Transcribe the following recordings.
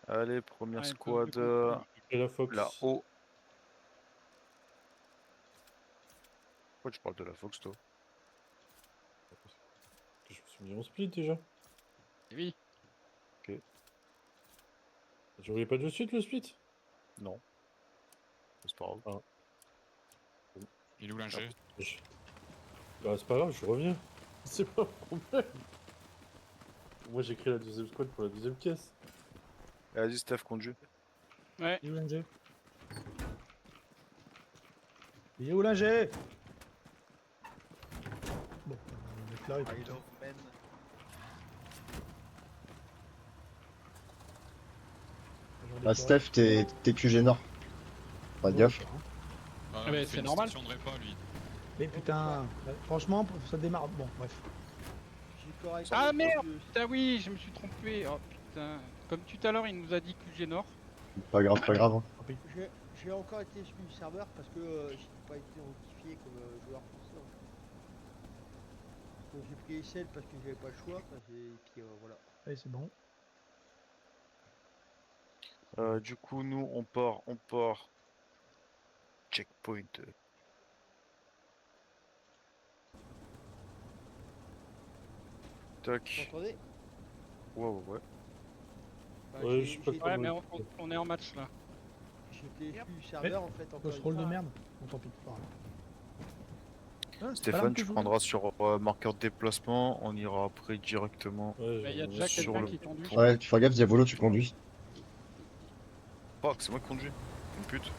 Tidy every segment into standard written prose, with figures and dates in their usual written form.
Allez, première Ah, une squad pause de con. Et la Fox. là-haut. Pourquoi tu parles de la Fox, toi? Je me suis mis en split déjà. Eh oui. Ok, Je voulais pas de suite le split. non, c'est pas grave. Ah, Il est où l'ingé? je- Bah, c'est pas grave, je reviens. C'est pas un problème. Moi, j'ai créé la deuxième squad pour la deuxième pièce. Vas-y, Steph, conduis. Ouais. Il est où l'ingé? Il est où l'ingé? Bon, le mec là, il est content. Genre des Ah, forêts. Steph, t'es QG Nord. Pas Bon, gaffe. ça va. Ah, Ah bah, il fait c'est une normal. station de repas, lui. Mais putain, franchement, ça démarre. Bon, bref. Ah merde. Putain, oui, je me suis trompé. Oh putain. Comme tout à l'heure, il nous a dit QG Nord. Pas grave, pas grave. Hein. J'ai encore été exclu du serveur parce que j'ai pas été notifié comme joueur français. En fait. Donc j'ai pris Essel parce que j'avais pas le choix. Et puis voilà. Allez, c'est bon. Du coup, nous, on part. Checkpoint. Vous Tac. m'entendez? Ouais. Bah, Ouais, je sais pas Ouais, comment. mais on est en match là. j'ai été exclu du serveur en fait. Faut Encore ce une rôle de fois. merde. Bon, tant pis. Pas grave. Ah, c'est pas l'arme Stéphane, que tu je voulais. prendras sur marqueur de déplacement. On ira après directement. Ouais, Bah, il y a j'ai- déjà sur quelqu'un le qui conduit. pont. Ouais, tu fais gaffe, Diavolo, tu conduis. Fuck, c'est moi qui conduis. Une pute.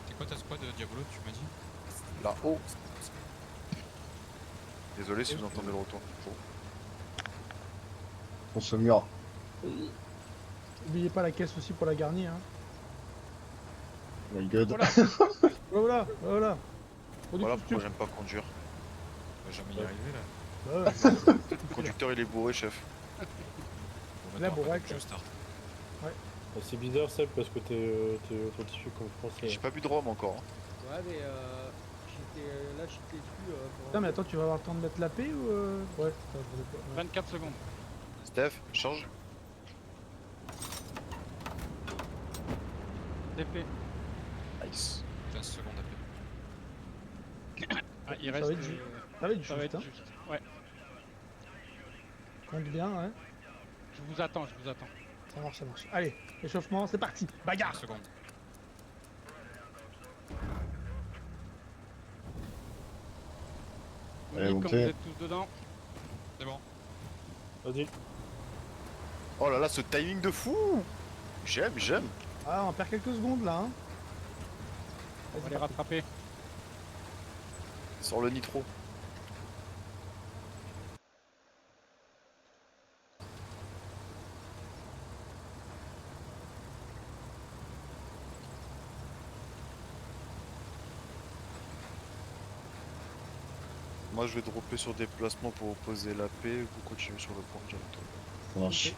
C'est quoi ta squad, Diabolo, tu m'as dit? Là-haut. Désolé si vous entendez le retour. On se mure. Oubliez pas la caisse aussi pour la garnir. Hein. My god. Voilà. Voilà, voilà. Faut du Voilà futur. pourquoi j'aime pas conduire. On va jamais y arriver là. Bah ouais. Le conducteur il est bourré, chef. Bon, Là, attends, bon, après ouais, que je start. Ah, c'est bizarre, Seb, parce que t'es authentifié comme français. J'ai pas bu de rhum encore. Hein. Ouais, mais là j'étais exclu. Putain, mais attends, tu vas avoir le temps de mettre la paix ou. Ouais, attends, je voulais pas. Ouais. 24 secondes. Steph, change. C'est fait. Nice. 15 secondes à peine. Ah, il Ça reste. va être juste. Ça va être Ça va juste, être hein. juste. Ouais. Compte bien, ouais. Je vous attends, je vous attends. Ça marche, ça marche. Allez, échauffement, c'est parti. 15 Bagarre. secondes. Vous Allez, dites quand montez. vous êtes tous dedans. C'est bon. Vas-y. Oh là là, ce timing de fou. J'aime. Ah, on perd quelques secondes là. Hein. On va Vas-y, les parti. rattraper. Sur le nitro. Moi je vais dropper sur déplacement pour opposer la paix, vous continuez sur le pont directement. Ça marche.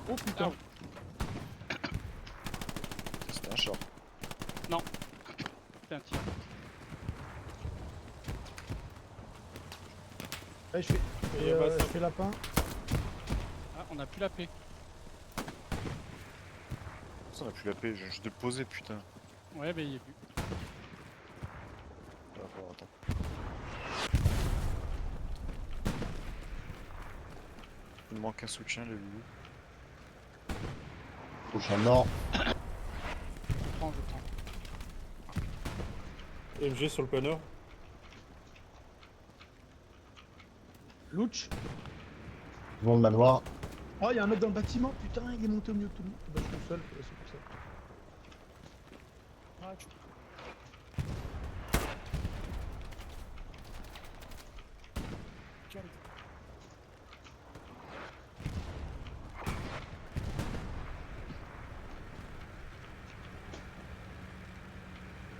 Oh putain. C'était un char. Putain, tiens. Allez, je fais. Et bah, Je fais lapin. Ah, on a plus la paix. Ça on a plus la paix, je de poser putain. Ouais, mais il est plus. D'accord, attends. Il me manque un soutien les loulous. Prochain Nord. Je prends. MG sur le planeur. Louch. Devant le manoir. Oh, il y a un mec dans le bâtiment. Putain, il est monté au milieu de tout le monde. Bah, je suis tout seul, c'est pour ça.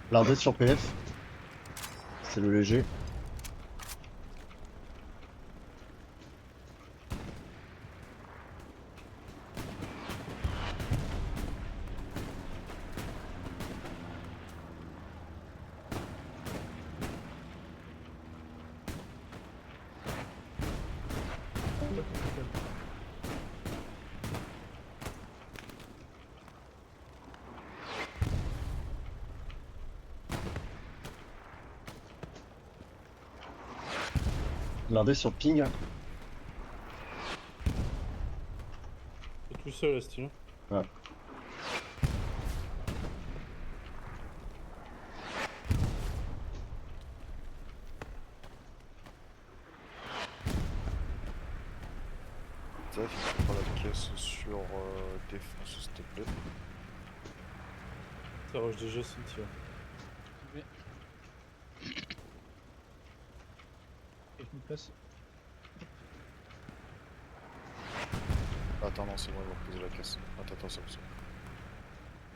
Blindé sur PF. C'est le léger. Blindé sur ping. T'es tout seul, Asti. Hein. Ouais. Ça, il faut prendre la caisse sur défense, s'il te plaît. Ça rush déjà, Cynthia. Je vais- Et je me place. Attends, non, c'est bon, ils vont poser la caisse. Attends, c'est bon.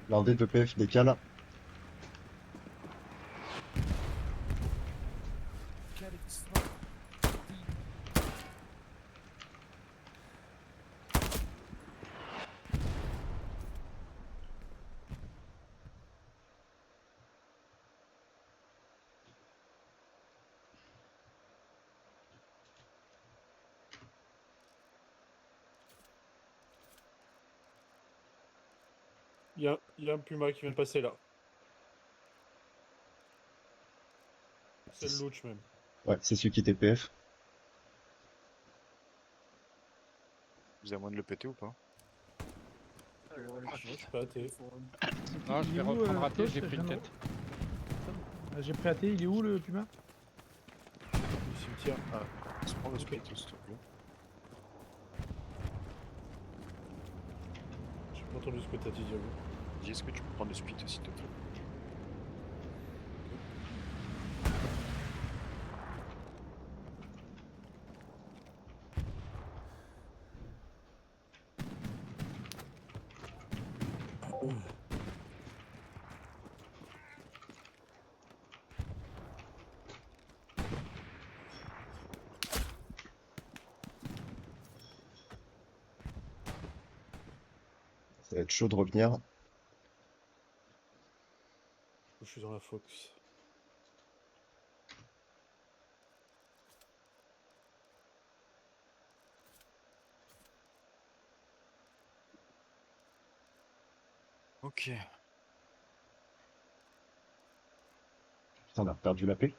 Blindé de PF décale. Il y a un Puma qui vient de passer là. C'est le Louch même. Ouais, c'est celui qui était PF. Vous avez moyen de le péter ou pas? Non, je suis pas athée. Non, je Il vais est où, reprendre raté, Toast, j'ai pris une Jeannot tête. Ah, j'ai pris AT, il est où le Puma? Le cimetière. Je prends le split, s'il te plaît. J'ai pas entendu ce que t'as dit, Diego. Dis, est-ce que tu peux prendre le split, s'il te plaît? Ça va être chaud de revenir. Je suis dans la Fox. Ok. Putain, on a perdu la paix.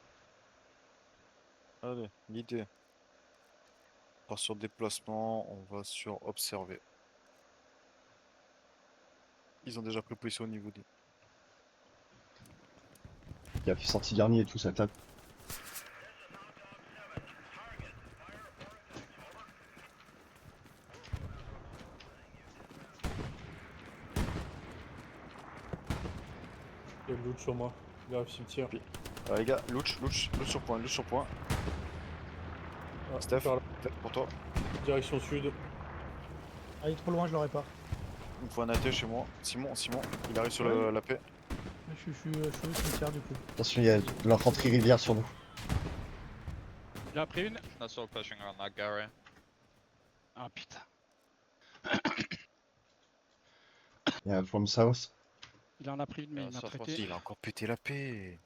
Allez, l'idée. On part sur déplacement, on va sur observer. Ils ont déjà pris position au niveau des... Il a fait sorti dernier et tout, ça tape. Il y a le Louch sur moi. Il arrive cimetière. Les gars, Louch sur point. Ah, Steph, par là. tête pour toi. Direction sud. Ah, il est trop loin, je l'aurais pas. Il me faut un AT chez moi. Simon, il arrive sur Ouais. la paix. Je suis au cimetière du coup. Attention, il y a de l'infanterie rivière sur nous. Il a pris une. That's all pushing around that Gary. Ah putain. Il y a From South. Il en a pris une, mais il m'a ça, traité. Il a encore pété la paix.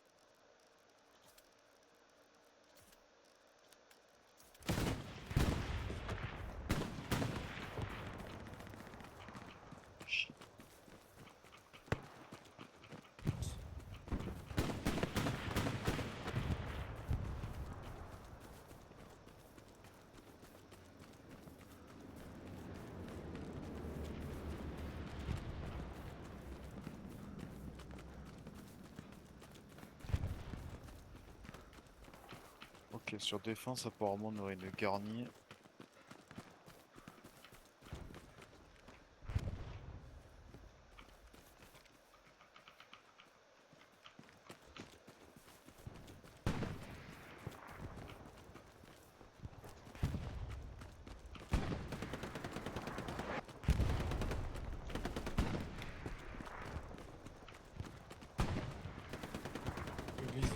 Ok, sur défense, apparemment, on aurait une garnie.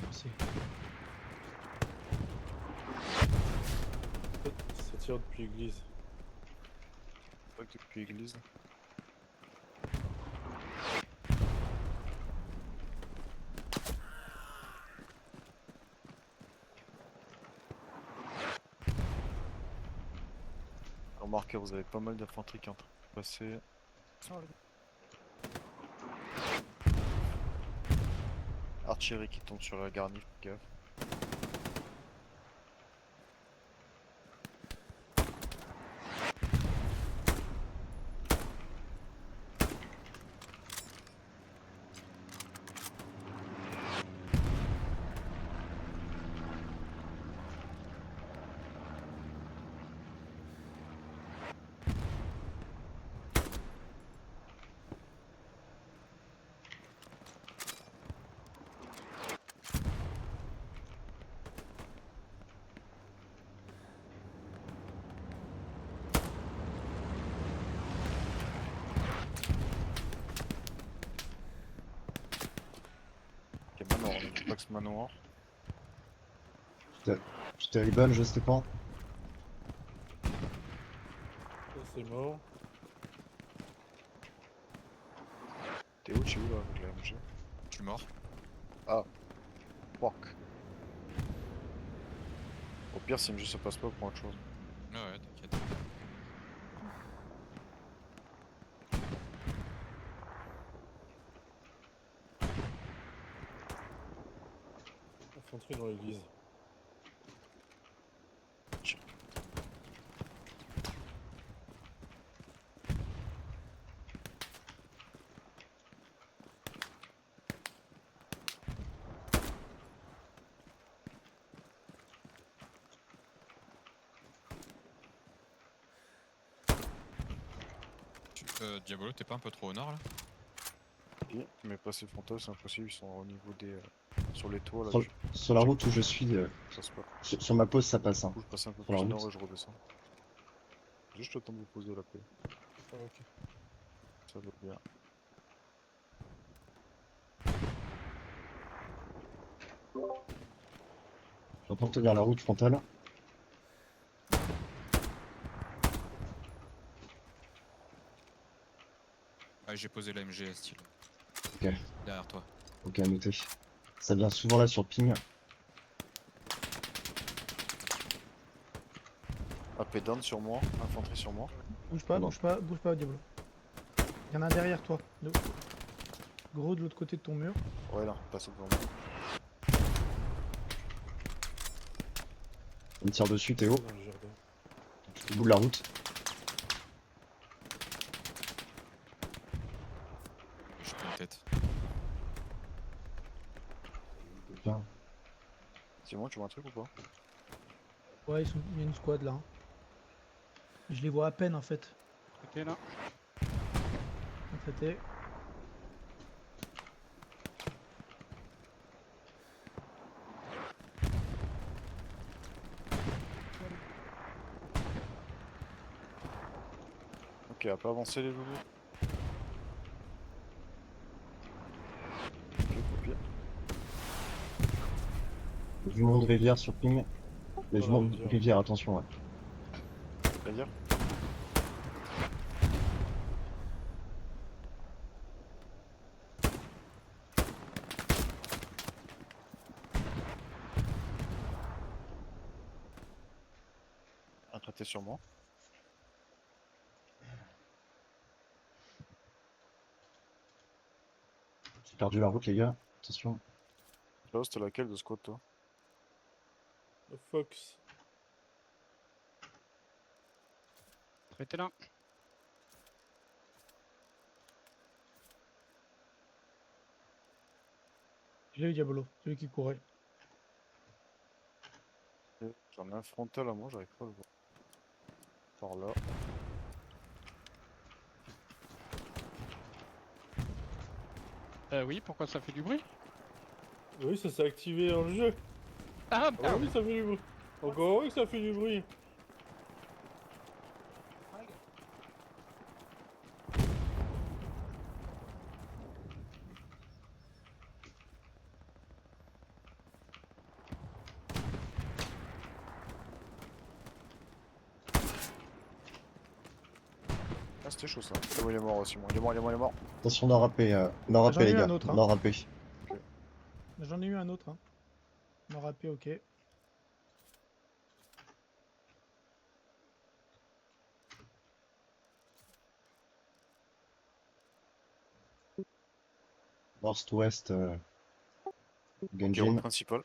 Merci. Ça tire depuis l'église. Pas que depuis l'église. Remarquez, vous avez pas mal d'infanterie qui est en train de passer. Artillerie qui tombe sur la garnie, gaffe. Ok, manoir, on est Pax manoir. Je terrible, je sais pas. Ça, c'est mort. T'es où, tu es où là avec la MG? Je suis mort. Fuck. Au pire, si MG se passe pas, prends autre chose. Ouais, t'inquiète. Infanterie dans l'église. Diabolo, t'es pas un peu trop au nord là? Ok, mais passer frontal, c'est impossible, ils sont au niveau des. Sur les toits là. Sur la route où je suis, Ça se passe. sur ma pause, ça passe. Hein. Du coup, je passe un peu Sur la plus route. nord et je redescends. Juste le temps de vous poser la paix. Ah, ok. Ça va bien. J'entends tenir la route frontale. Ah, j'ai posé la MG à style. Ok. Derrière toi. Ok, noté. Ça vient souvent là sur ping. AP down sur moi, infanterie sur moi. Bouge pas, Non. bouge pas, Diablo. Il y en a un derrière toi. Gros de l'autre côté de ton mur. Ouais, là, passe devant moi. On me tire dessus, Théo. Dans le jardin. Au bout de la route. J'ai pas une tête. Bien. Simon, tu vois un truc ou pas? Ouais, il y a une squad là. Hein. Je les vois à peine en fait. Côté là. Traité. Ok, à pas avancer les loulous. Ok, copier. Du monde rivière sur ping. Mais du monde rivière. rivière, attention, ouais. C'est-à-dire? Un traité sur moi. J'ai perdu la route, les gars. Attention. Là, c'était laquelle de squad, toi? Le Fox. Traité là. J'ai eu Diabolo, celui qui courait. J'en ai un frontal à moi, j'arrive pas à le voir. Par là. Oui, pourquoi ça fait du bruit? Oui, ça s'est activé dans le jeu. Ah, Ah bah oui, ça fait du bruit. Encore oui que ça fait du bruit. c'était chaud ça. Ah oui, il est mort aussi, il est mort, il est mort, il est mort. Attention, nord AP, nord AP J'en ai les eu gars. un autre, hein. Nord AP. J'en ai eu un autre. Hein. Mort AP, ok. Nord-ouest, Ok, Gunjin. route principale.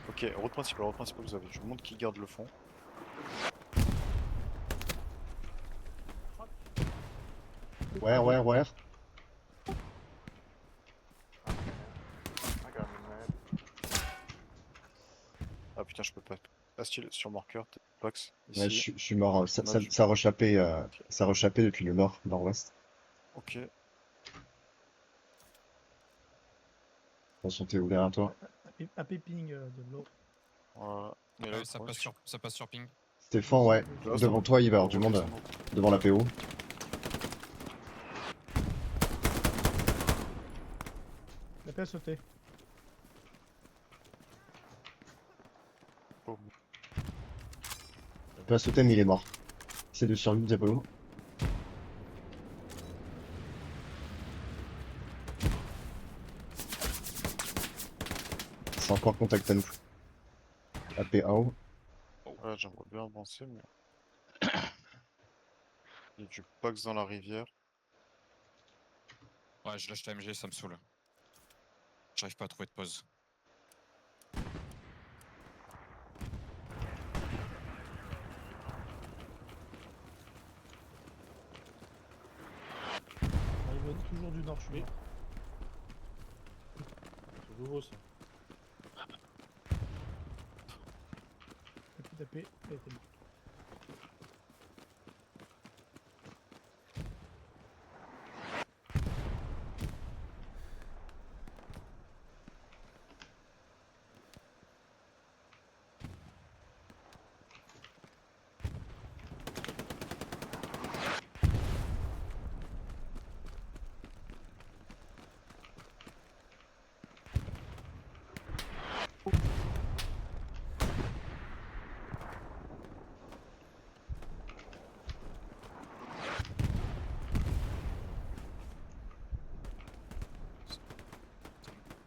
Ok, route principale, vous avez du monde qui garde le fond. Ouais. Ah putain, je peux pas. Astil sur marqueur, Pax, Ouais, ici. je suis mort. Dommage. Ça rechappait, ça rechappait depuis le nord, nord-ouest. Ok, Attention, t'es où derrière toi? AP ping de l'autre. voilà. Et là, Ouais, le problème, ça passe sur ping. Stéphane, ouais. Là, Devant c'est toi, il va y avoir bon. du monde Redescendre. devant la PO. La paix a sauté. Bon. Il peut sauter, mais il est mort. C'est de survivre, Diabolo. C'est encore contact à nous. AP AO. Ouais, j'aimerais bien avancer, mais. Il y a du Pax dans la rivière. Ouais, je lâche la MG, ça me saoule. J'arrive pas à trouver de pause. Il va toujours du nord, je suis Oui. mort. C'est nouveau ça. Tapé, il a été mort.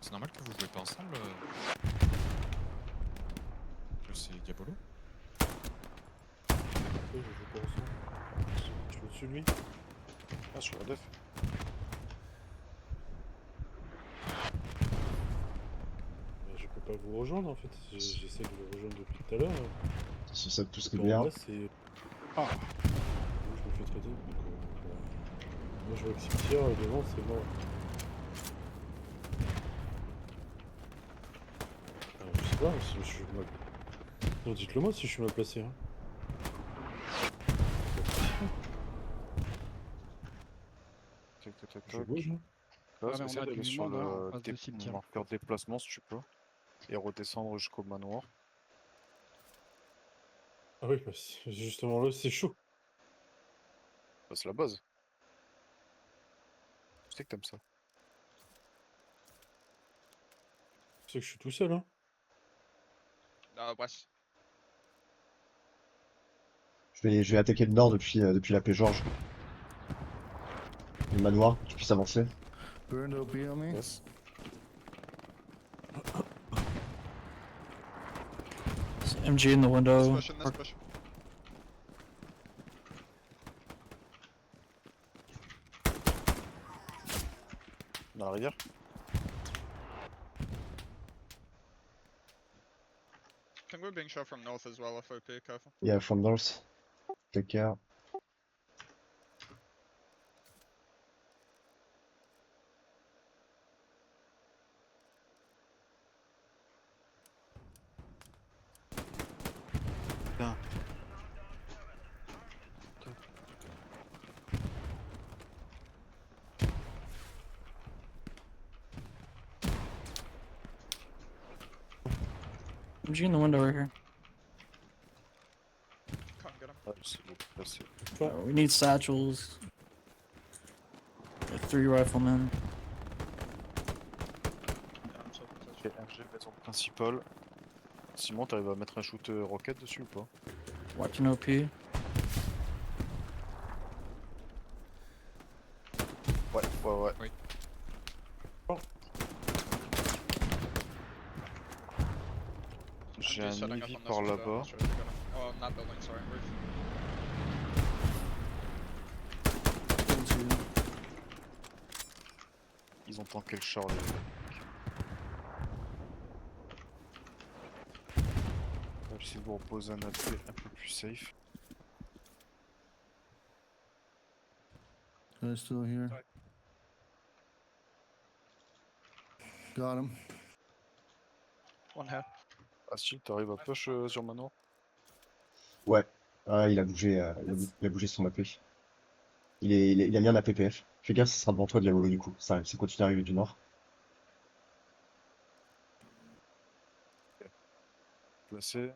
C'est normal que vous jouez pas ensemble que c'est Diabolo. Ouais, je joue pas ensemble. Je suis au-dessus de lui. Ah, sur la def. Mais je peux pas vous rejoindre en fait. J'essaie de vous rejoindre depuis tout à l'heure. Attention, ça tout ce qui Pour vient. moi, c'est. Ah. Moi, je me fais traiter. Donc, bon. Moi, je vois que cimetière devant, c'est mort. Je sais pas si je suis mal. Non, dites-le moi si je suis mal placé. Hein. Je bouge. Hein. Là, Ah, mais on essaie a d'aller du sur monde, hein, en le face de cimetière. marqueur déplacement si tu peux. Et redescendre jusqu'au manoir. Ah oui, bah, c'est justement là, c'est chaud. Bah, c'est la base. Je sais que t'aimes ça. Tu sais que je suis tout seul. Hein. West. Je vais attaquer le nord depuis la paix Georges. Le manoir, que tu puisses avancer. Yes. MG in the window. Let's push in, let's push. Dans la rivière. I think we're being shot from north as well, FOP, careful. Yeah, from north. Take care. Putain. MG in the window right here. Can't get him. Ah, c'est bon, passé. We need satchels. 3 riflemen. Yeah, I'm so concerned. Maison principale. Simon, t'arrives à mettre un shoot rocket dessus ou pas? Watching OP. Ouais. Oui. J'ai MG un setting up Navy on this par window, là-bas. not sure if you're gonna- Oh, on that building, sorry, roof. Ils ont tanké le char, les mecs. On va essayer de vous reposer un AP un peu plus safe. Guy's still here. Got him. One here. Astil, t'arrives à push sur manoir? Ouais. Ah, il a bougé, il a bougé son AP. Il a mis un APPF. Fais gaffe, ça sera devant toi de la du coup. Ça c'est continue à arriver du nord. Placé.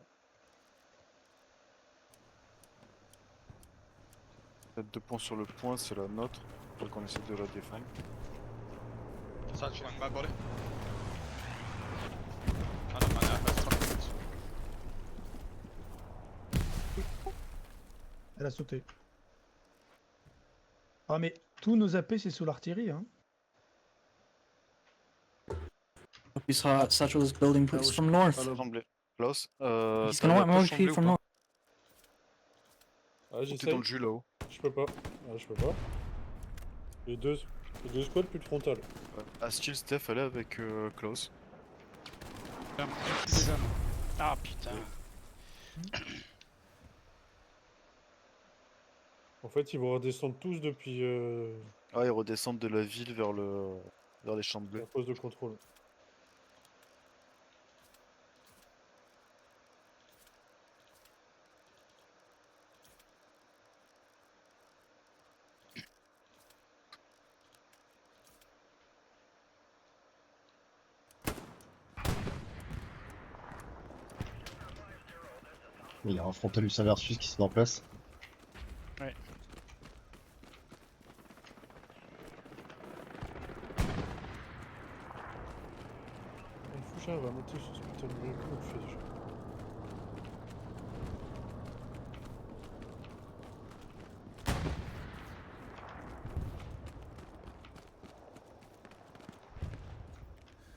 Peut-être 2 points sur le point, c'est la nôtre. Faut qu'on essaie de la défendre. Satcheling my body. Ah non, my app has 20 minutes. Elle a sauté. Ah mais tous nos AP c'est sous l'artillerie hein. He saw Satchel's building please from north. Tremblay. Klaus, He's gonna want more feet from north. Ah, T'es j'essaie. dans le jus là-haut. Je peux pas. Ah, je peux pas. Les deux squads plus de frontal. Astil, Steph, elle est avec Klaus. Ah putain. En fait, ils vont redescendre tous depuis Ah, ils redescendent de la ville vers les champs de blé. la poste de contrôle. Il y a un Frontalus Versus qui se met en place. Ouais. Il faut que j'arrive à monter sur ce putain de véhicule, on le fait déjà.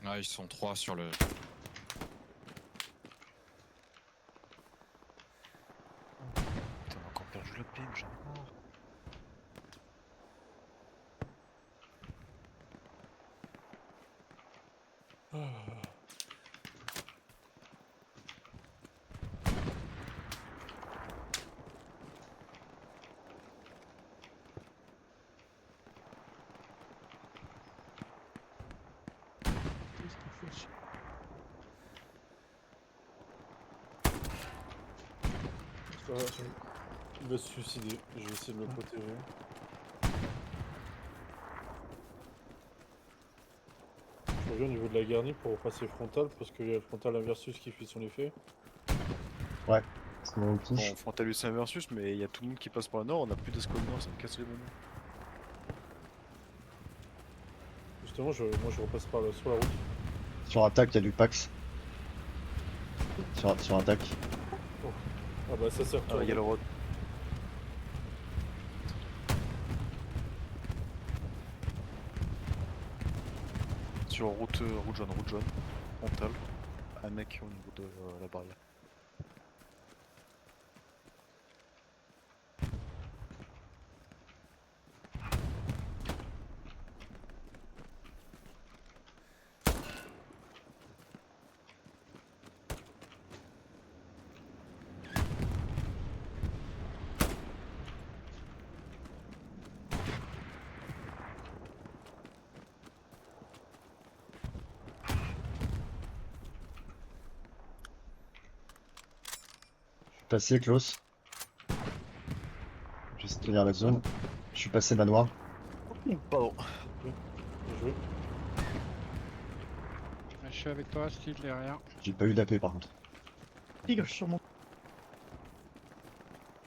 Ah, ils sont 3 sur le. Putain, on a encore perdu le ping, j'en ai marre. Qu'est-ce qu'il fait chier. Ça va, il va se suicider, je vais essayer de le protéger. Je reviens au niveau de la garnie pour passer frontal parce qu'il y a le frontal inversus qui fait son effet. C'est mon touche. Bon, Frontalus Versus, mais il y a tout le monde qui passe par le nord, on a plus d'escouade nord, ça me casse les bonbons. Justement, moi je repasse sur la route. Sur attaque, il y a du Pax. Sur attaque. Ah bah ça sert Ah, il y a le road. Sur route jaune. Frontal. Un mec au niveau de la barrière. Passé, Klaus. J'essaie de tenir la zone. Je suis passé manoir. Pardon. Bien joué. Je suis avec toi, Steve, derrière. J'ai pas eu d'AP par contre. Tigre sur mon.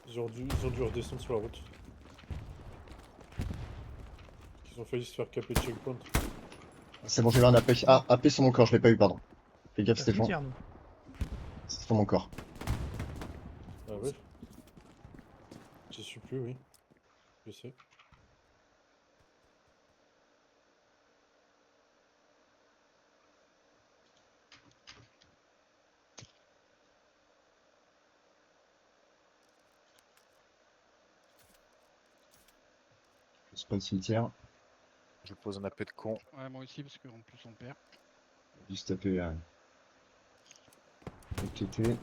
Ils ont dû redescendre sur la route. Ils ont failli se faire caper le checkpoint. C'est bon, j'ai eu un AP. Ah, AP sur mon corps, je l'ai pas eu, pardon. Fais gaffe La Stéphane, cimetière, nous. c'est sur mon corps. Ah ouais. Je suis plus, oui. Je sais. Je spawn cimetière, Je pose un AP de con. Ouais, moi aussi, parce qu'en plus on perd. juste taper le TT.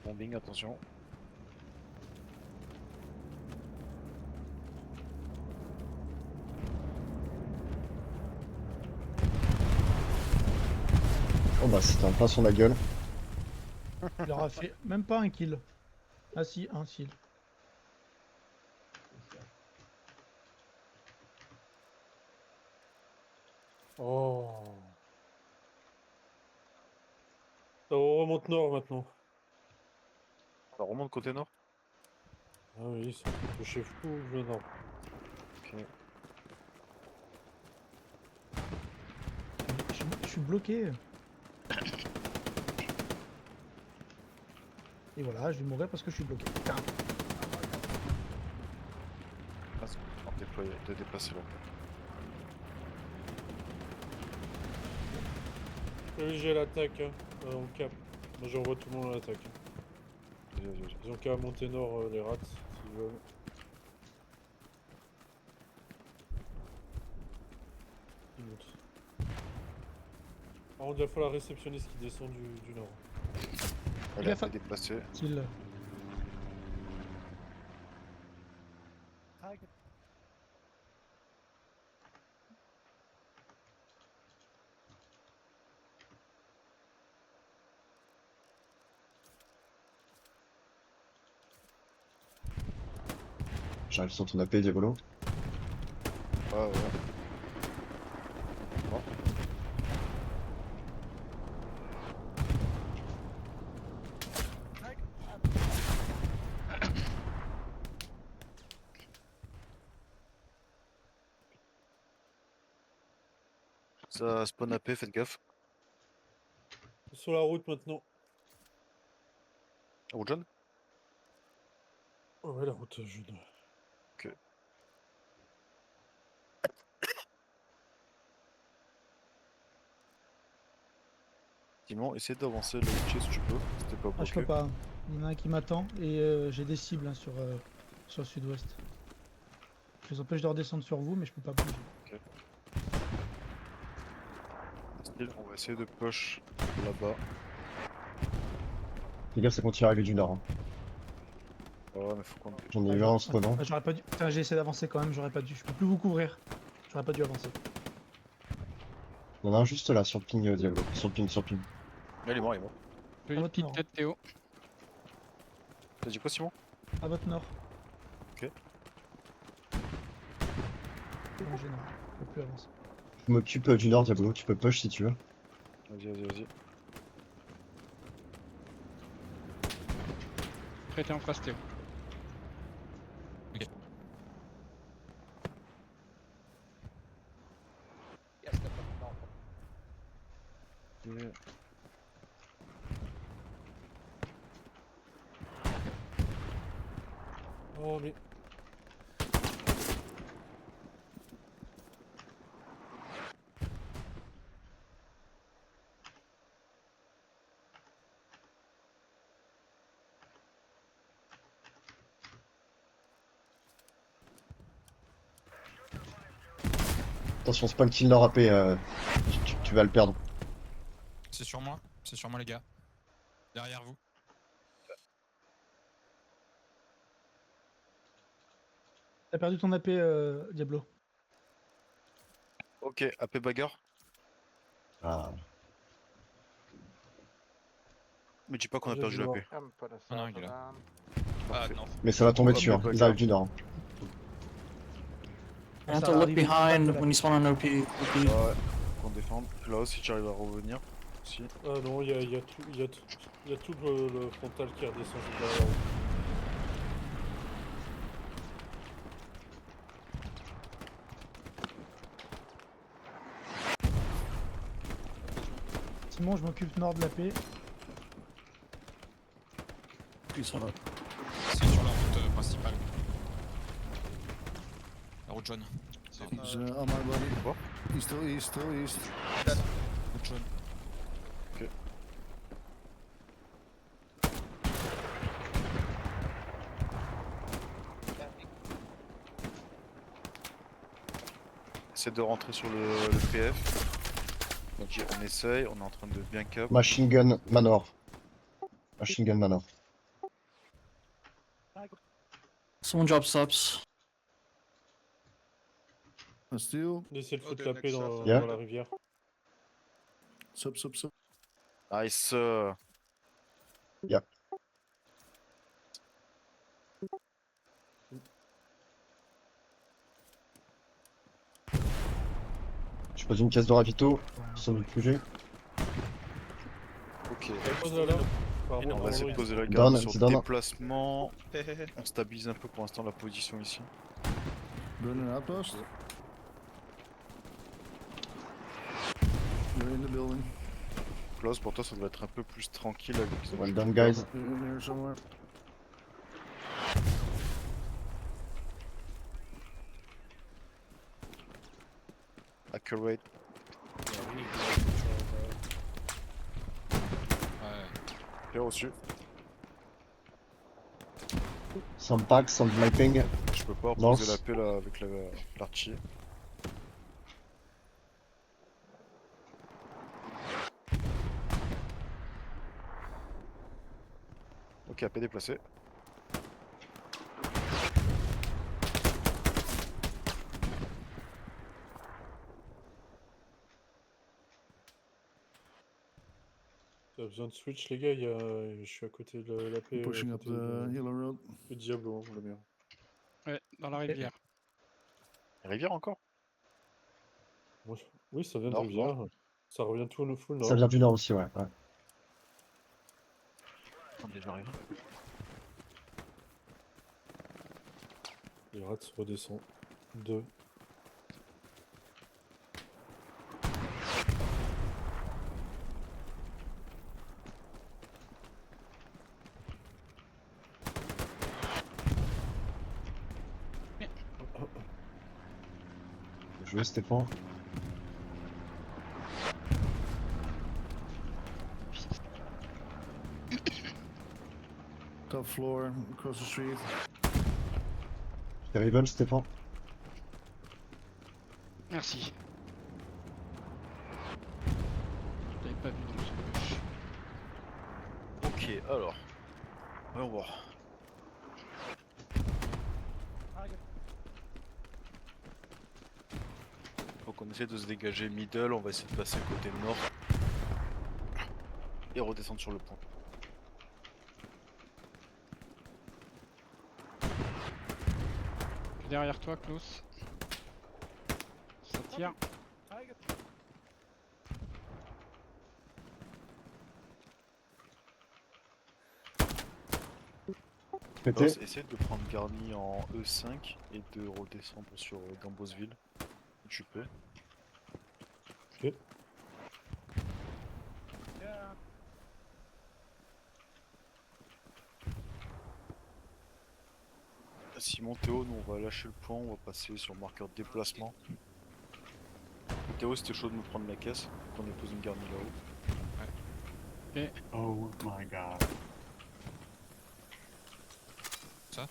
Bombing, attention. Oh bah c'était en plein sur la gueule. Il leur a fait même pas un kill. Ah si, un kill. Oh. On remonte nord maintenant. Ça remonte côté nord. Ah oui, c'est le chef fou le nord. Ok. Je suis bloqué. Et voilà, je vais mourir parce que je suis bloqué. Putain. Ah, c'est bon, de déplacer là. Oui, j'ai l'attaque, hein. On cap. Moi j'envoie tout le monde à l'attaque. Vas-y. Ils ont qu'à monter nord les rats s'ils veulent. Ils montent. Par contre, il va falloir la réceptionniste qui descend du nord. Elle a été déplacée. Kill. J'arrive sur ton AP Diabolo. Ouais. Bon. Ça spawn AP, faites gaffe. Sur la route maintenant. Route jaune. Oh ouais, la route jaune. Ok. Simon, essaie d'avancer le routier si tu peux. C'était pas Ah, je bloqué. peux pas. Il y en a un qui m'attend et j'ai des cibles hein, sur le sud-ouest. Je les empêche de redescendre sur vous, mais je peux pas bouger. Style, on va essayer de push là-bas. Fais gaffe, ça continue à arriver du nord. Hein. Ouais, mais faut qu'on. J'en ai eu un en spawnant. Ah, j'aurais pas dû. Putain, j'ai essayé d'avancer quand même, j'aurais pas dû. Je peux plus vous couvrir. J'aurais pas dû avancer. Il y en a un juste là, sur le ping Diablo. Sur le ping. Il est mort. J'ai À une votre petite nord. tête, Théo. T'as dit quoi, Simon? À votre nord. Ok. C'est bon, gênant. Je peux plus avancer. Je m'occupe du nord Diablo, tu peux push si tu veux. Vas-y. Prêtez en face, Théo. Ok. Oh mais. Attention, spawn kill nord AP, tu vas le perdre. C'est sur moi, les gars. Derrière vous. T'as perdu ton AP, Diablo. Ok, AP bagarre. Ah, Mais dis pas qu'on a J'ai perdu du la noir. paix. Non, non, il est là. North. mais ça va tomber Oh, dessus, hein. mais Ils arrivent du nord. Ça You have to va look arriver behind juste when you spawn on OP. Ouais, qu'on défende. Là, si tu arrives à revenir. Si. Ah non, il y a tout le frontal qui redescend juste derrière. Simon, je m'occupe nord de l'AP. Please hold up. C'est sur la route principale. La route jaune. He's on my body. He's still east, Route jaune. Essaie de rentrer sur le PF. Donc on essaye, on est en train de bien cap. Machine gun Manor. Machine gun Manor. Someone drop subs. Still. Essayez de foutre Ok, la paix next dans, shot. Yeah. dans la rivière. Sub. Nice. Je pose une caisse de ravito sur le QG. Ok. Pose là. Apparemment, On va essayer de poser la Donne, garde sur c'est donne. déplacement. On stabilise un peu pour l'instant la position ici. Burning outpost. You're in the building. Close, pour toi ça doit être un peu plus tranquille avec les Well done, guys. You're in here somewhere. Accurate. Ouais. Bien reçu. Some packs, some sniping. Je peux pas Lance. reposer la paix là avec l'archer. Ok, AP déplacé. T'as besoin de switch, les gars. Je suis à côté de la paix. Pushing up the yellow road. Le Diablo, hein, le mien. Ouais, dans la rivière. Rivière encore. Oui, ça vient de Nord, rivière. Ça revient tout le full nord. Ça vient du nord aussi, ouais. Attendez, j'arrive. Les rats redescend. 2. Bien joué, Stéphane. Top floor, across the street. Terrible, Stéphane. Merci. Je l'avais pas vu dans ce bush. Ok, alors. Voyons voir. Faut qu'on essaie de se dégager middle, on va essayer de passer côté nord. Et redescendre sur le pont. Derrière toi, Klaus. Ça tire. Pété. Essaye de prendre Garni en E5 et de redescendre sur Gambosville. Tu peux. Ok. Simon, Théo, nous on va lâcher le point, on va passer sur marqueur de déplacement. Théo, c'était chaud de nous prendre la caisse, qu'on ait posé une Garni là-haut. Oh my god. Ça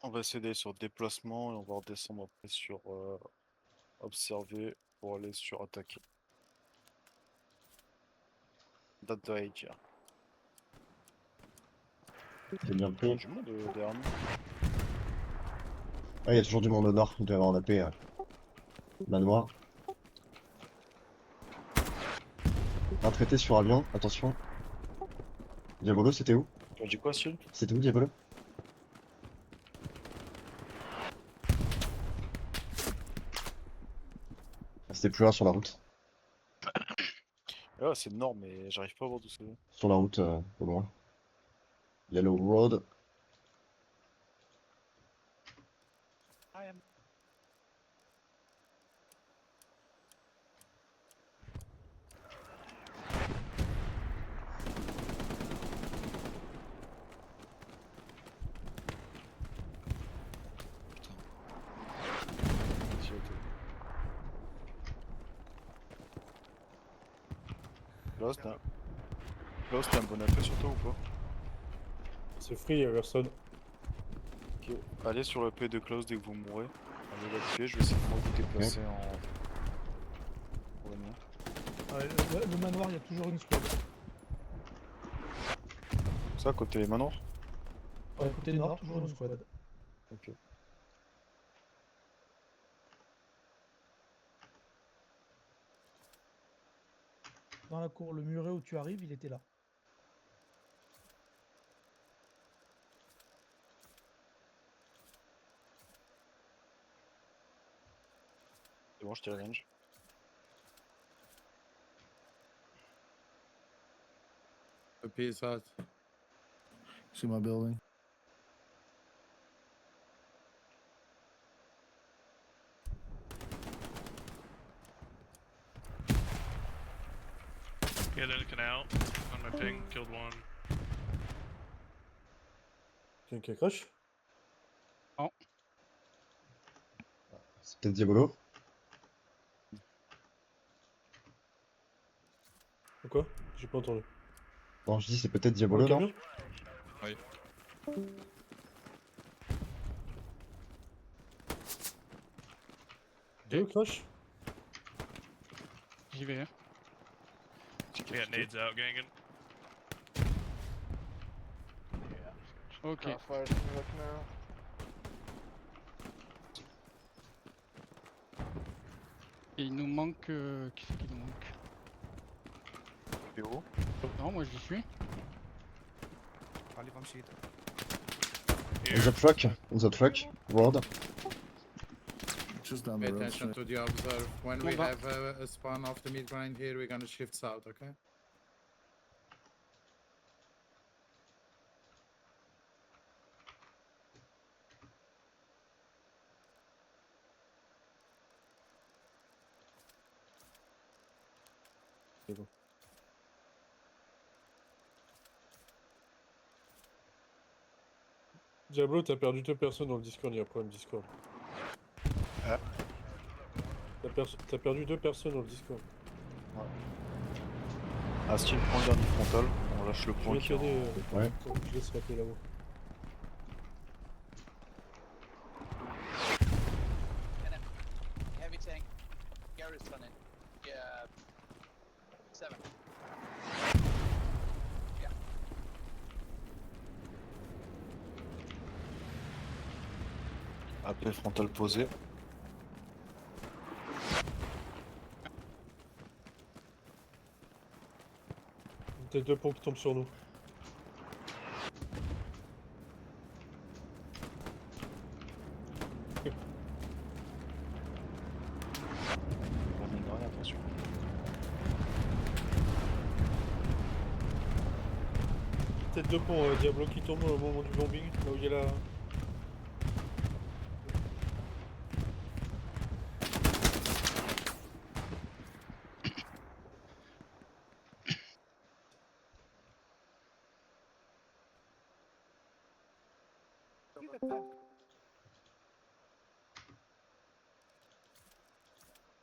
On va essayer d'aller sur déplacement et on va redescendre après sur observer pour aller sur attaquer. Data Age. C'est bien Il y a pris. du monde derrière nous. Ah, il y a toujours du monde au nord. Il doit y avoir un AP. Manoir. Un traité sur avion, attention. Diabolo, c'était où? Tu as dit quoi, Sil? C'était où, Diabolo? Ah, c'était plus loin sur la route. Ah, c'est nord, mais j'arrive pas à voir d'où c'est. Sur la route, au loin. Yellow Road. Lost, t'as un bon appel sur toi ou pas? C'est free, y'a personne. Ok. Allez sur le P de Klaus dès que vous mourrez. Allez là-dessus, je vais essayer de moi vous déplacer en. Pour le moment. Ouais, le manoir, il y a toujours une squad. Ça, côté manoir? Ouais, côté nord, toujours une squad. Ok. Dans la cour, le muret où tu arrives, il était là. C'est bon, je t'ai range. Peace out. See my building. Yeah, they're in the canal. On my ping, killed one. Quelqu'un qui crash? C'est peut-être Diabolo. Quoi? J'ai pas entendu. Non, je dis c'est peut-être Dans Diabolo, le non? camion? Oui. Deux crash? J'y vais. Hein. We got nades out, gangin'. Ok. Et il nous manque... Qui c'est qui nous manque? PO. Non, moi j'y suis. On the truck. On the truck. Road. Just down Pay the road. attention to the observe. When we have a spawn of the mid grind here, we're gonna shift south, okay? C'est bon. Diablo, t'as perdu deux personnes dans le Discord, il y a un problème Discord. Ah. T'as perdu deux personnes dans le Discord. Astin prend le dernier frontal, on lâche le Je point vais qui est en... t'aider, Ouais. je laisse rappeler là-haut. Heavy tank. Garrison in. Yeah. 7. Appel frontal posé. T'as deux ponts qui tombent sur nous. Mine de rien, attention. Peut-être deux ponts Diablo qui tombent au moment du bombing, là où il y a la...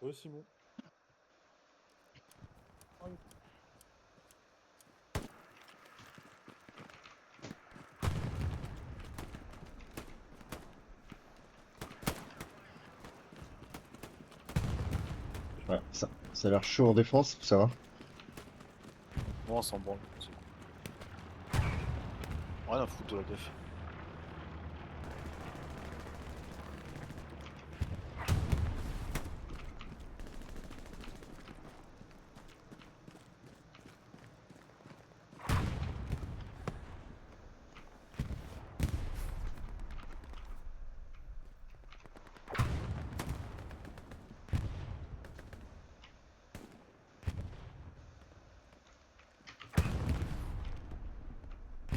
Ouais, Simon. Ouais, ça a l'air chaud en défense, ça va. Bon, on s'en branle. Rien à foutre de la def.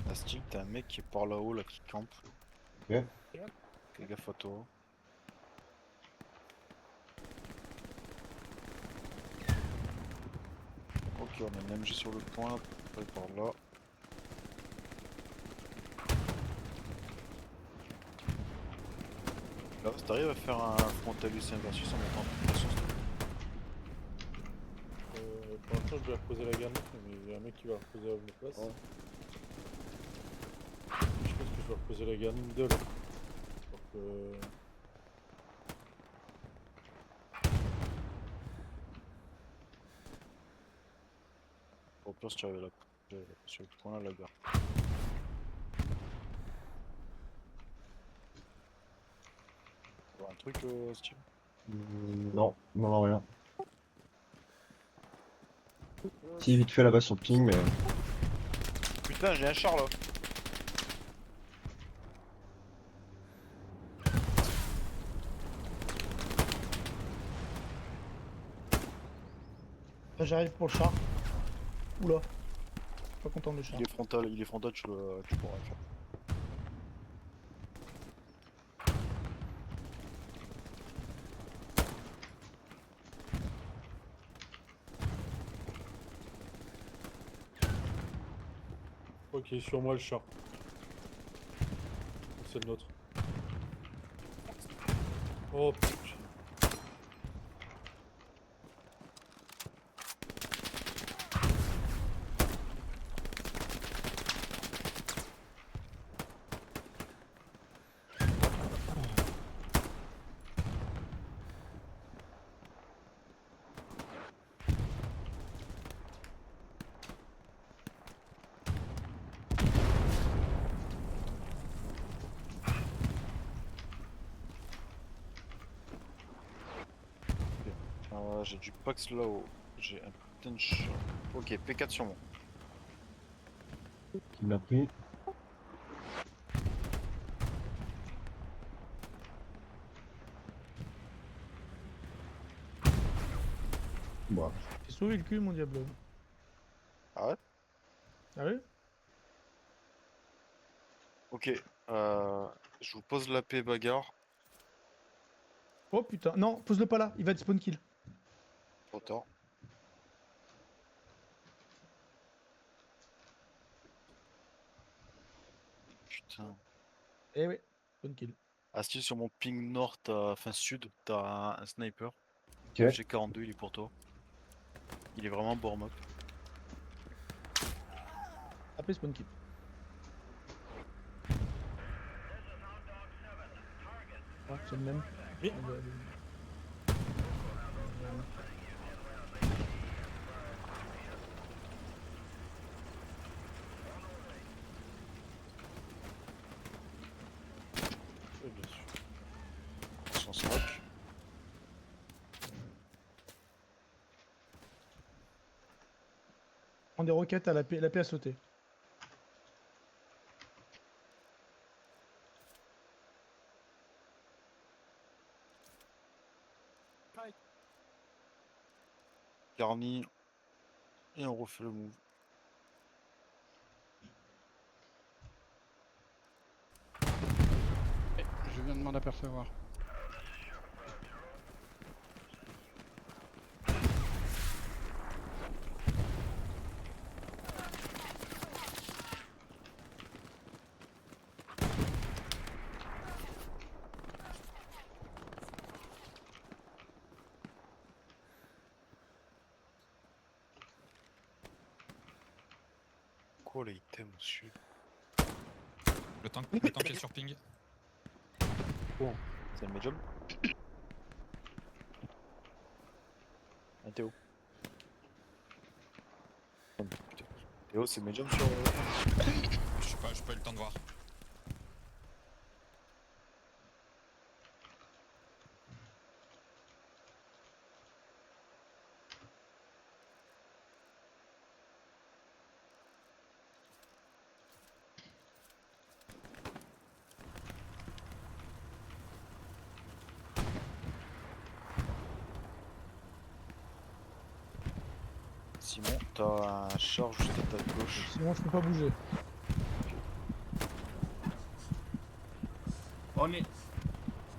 Astic, t'as un mec qui est par là-haut là qui campe. Ok. Fais gaffe à toi. Ok, on a un MG sur le point, après par là. Là, si t'arrives à faire un frontalus inversus en montant en pression, Pour l'instant, je vais reposer la garnite, mais il y a un mec qui va reposer à ma place. Ouais. Je pense que je vais reposer la garnite de là. Pour que... au pire, si tu arrives là, sur le point, la gare. Un truc, Steve? Non, non, rien. Si, vite fait là-bas sur le ping, mais. Putain, j'ai un char là. Là, j'arrive pour le char. Oula. Pas content de le char. Il est frontal, tu pourras le faire. Ok, sur moi le char. C'est le nôtre. Oh putain. J'ai du Pax là-haut. J'ai un putain de char. Ok, P4 sur moi. Qui me l'a pris. Bon. T'es sauvé le cul, mon diable. Ah ouais? Ah oui? Ok, je vous pose la paix bagarre. Oh putain, non, pose-le pas là, il va être spawn kill. Trop tard. Putain. Eh ouais, spawn kill. Asti sur mon ping nord, enfin sud, t'as un sniper. Ok. G42, il est pour toi. Il est vraiment bord map. Appelez spawn kill. Ah, c'est le même. Oui. Bien sûr. Son smoke. Prends des roquettes à la paix à sauter. Garni. Et on refait le move. Je viens de m'en apercevoir. Quoi les items, monsieur? Le tank est sur ping. C'est un médium? Ah, Théo. Putain. Théo, c'est médium sur. Je sais pas, j'ai pas eu le temps de voir. Simon, t'as un char juste à ta gauche. Sinon, je peux pas bouger. Oni...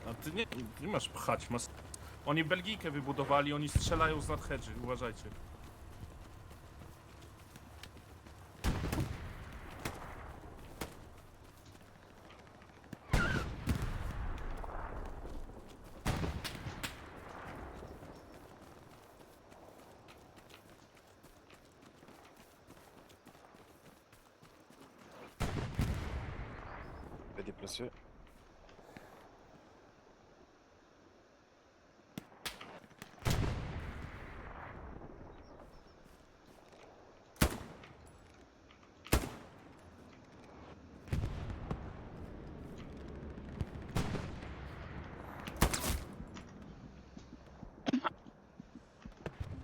A ty nie masz pchać, masz... Oni Belgijkę wybudowali, oni strzelają z nadhedży, uważajcie. Va déplacer.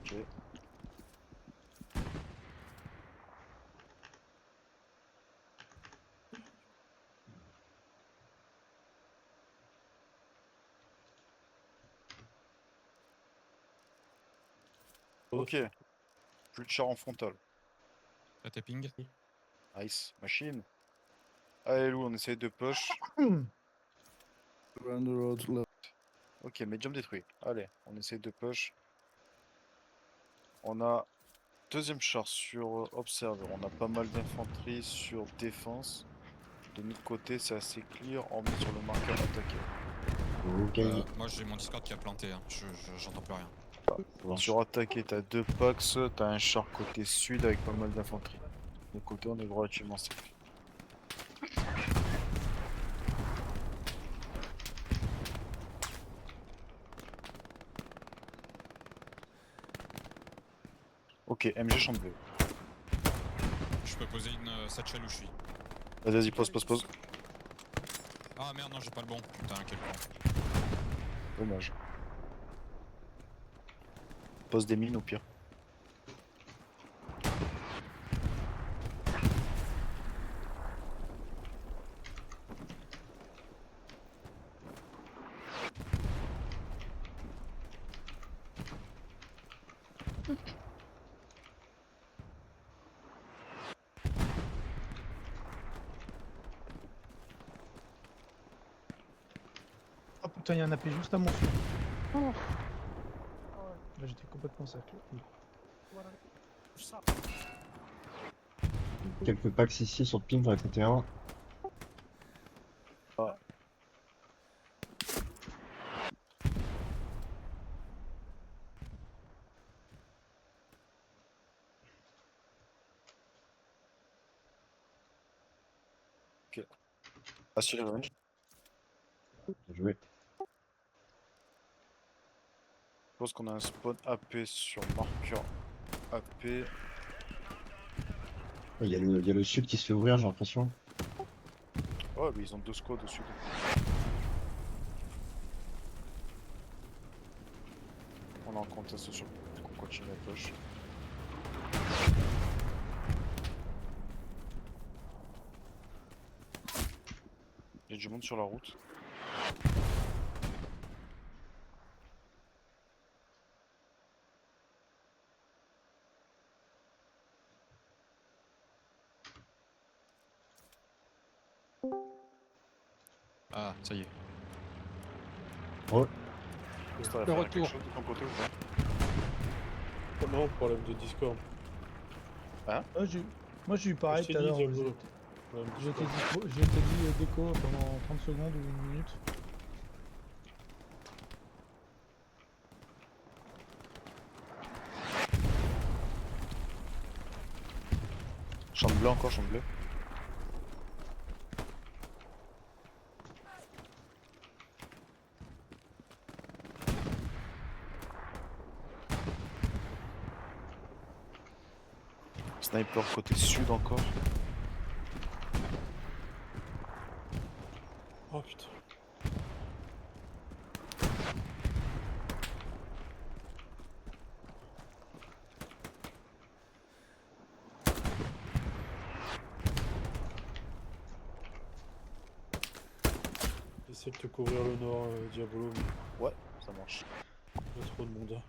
Ok. Ok. Plus de char en frontal. T'as tes ping. Nice. Machine. Allez, Lou, on essaye de push. Around the road left. Ok, médium détruit. Allez, on essaye de push. On a deuxième char sur Observer. On a pas mal d'infanterie sur défense. De notre côté, c'est assez clear. On est sur le marqueur attaqué. Ok. Moi j'ai mon Discord qui a planté, hein. J'entends plus rien. Sur attaqué, t'as 2 Pax. T'as un char côté sud avec pas mal d'infanterie. De notre côté, on est relativement safe. Ok, MG champ bleu. Je peux poser une satchel où je suis. Vas-y, pose. Ah merde, non, j'ai pas le bon. Putain, quel con. Dommage. Pose des mines au pire. Oh putain, il y a un AP juste à mon sud. Là, j'étais complètement sacré. Quelques packs ici sur le ping, j'en ai traité un. Ah. Ok. Assuré le range. Bien joué. Je pense qu'on a un spawn AP sur marqueur AP. Il y a le sud qui se fait ouvrir, j'ai l'impression. Ouais, mais ils ont 2 squads au sud. On est en contest sur qu'on continue à push. Il y a du monde sur la route. Ah, ça y est. Oh, Costa, Le faire retour. quelque chose de ton côté ou pas? Oh non, problème de Discord. Moi, j'ai eu pareil Je t'ai tout à dit, l'heure. Diablo. Problème de J'ai été Discord. dit déco pendant 30 secondes ou 1 minute. Champ bleu encore, champ bleu. Sniper côté sud encore. Oh putain. J'essaie de te couvrir le nord, Diabolo, mais Ouais, ça marche. il y a trop de monde.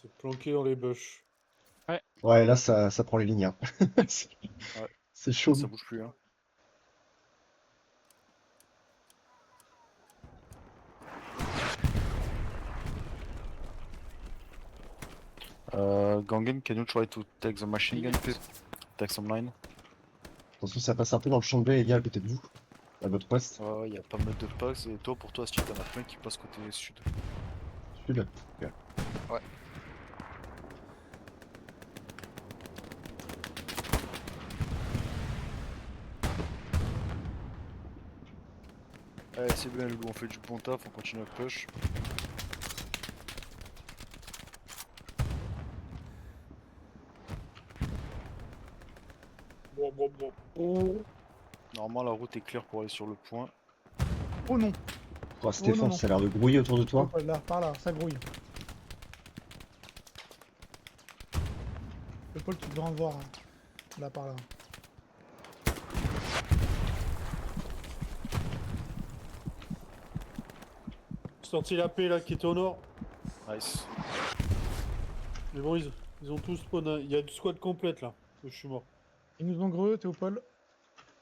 C'est planqué dans les bush. Ouais, là, ça prend les lignes. Hein. C'est Ouais. c'est chaud. Ça bouge plus. Hein. Gangen, can you try to take the machine gun, please? Take some line. Attention, ça passe un peu dans le champ de blé, les gars, à côté de vous. À votre ouest. Ouais, y a pas mal de packs. Et toi, pour toi, si t'en as plein qui passent côté sud. Sud. Ok. Ouais. Allez, c'est bien, on fait du bon taf, on continue à push. Normalement, la route est claire pour aller sur le point. Oh non. Oh, Stéphane, non. ça a l'air de grouiller autour de toi. Oh, là, par là, ça grouille. Le Paul, tu devrais en voir. Hein. Là, par là. Sorti la paix là qui était au nord. Nice. Mais bon, ils ont tous spawn. Hein. Il y a une squad complète là. Je suis mort. Ils nous ont greux, Théopold.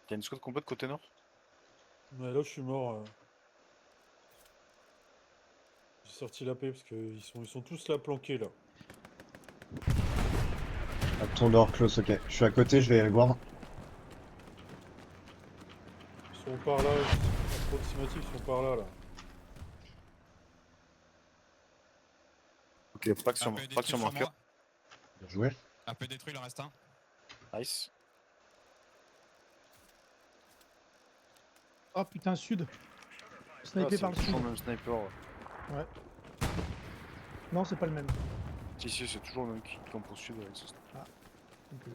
T'as une squad complète côté nord? Ouais, là, je suis mort. J'ai sorti la paix parce qu'ils sont tous là planqués là. À ton nord, close, ok. Je suis à côté, je vais aller voir. Ils sont par là, approximatifs, ils sont par là là. Ok, pack sur, Un peu pack détruit sur sur marqueur. moi. Bien joué. Un peu détruit, il en reste un. Nice. Oh putain, sud. Ah, Snipé c'est par le sud. toujours le même sniper. Ouais. Non, c'est pas le même. Si, si, c'est toujours le même qui campe au sud avec ce sniper. Ok.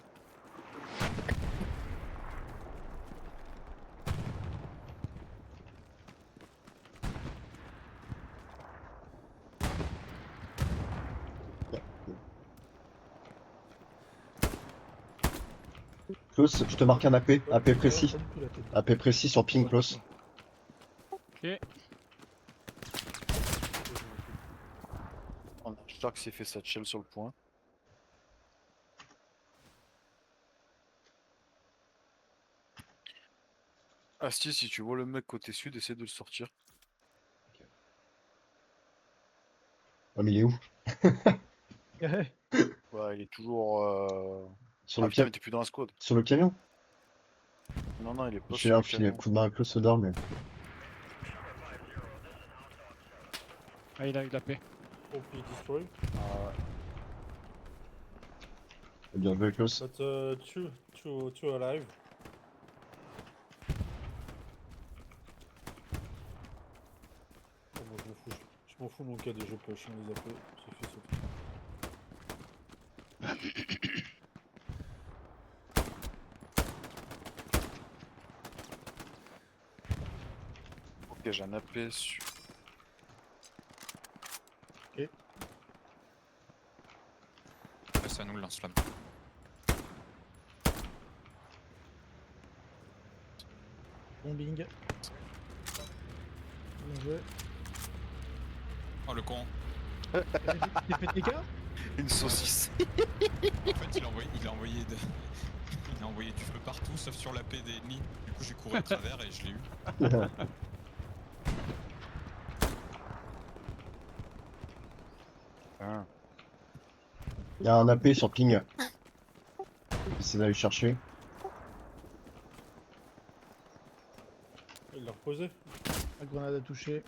Close, je te marque un AP. AP précis. Pas du tout la tête. AP précis sur ping close. Ok. On a Shark qui s'est fait sa shell sur le point. Asti, si tu vois le mec côté sud, essaie de le sortir. Oh, mais il est où? Ouais. Ouais, il est toujours. Sur Ah le putain, camion. mais t'es plus dans la squad. Sur le camion? Non, non, il est pas J'ai sur un le filet, camion. coup de main à close au nord, mais. Ah, il a eu la paix. OP destroy. Ah, Bien joué, close. But two alive. Oh, moi, je m'en fous. Je m'en fous, mon cas des jeux push, on les a fait. J'ai fait sauter. ok, j'ai un AP sur. Ouais, ça nous le lance-flamme. Bombing. Bien joué. Oh le con. T'es fait tes cas? Une saucisse. En fait, il a envoyé il a envoyé du feu partout sauf sur la paix des ennemis. Du coup, j'ai couru à travers et je l'ai eu. Ah. Il y a un AP sur ping. Essayez d'aller le chercher. Il l'a reposé. La grenade a touché.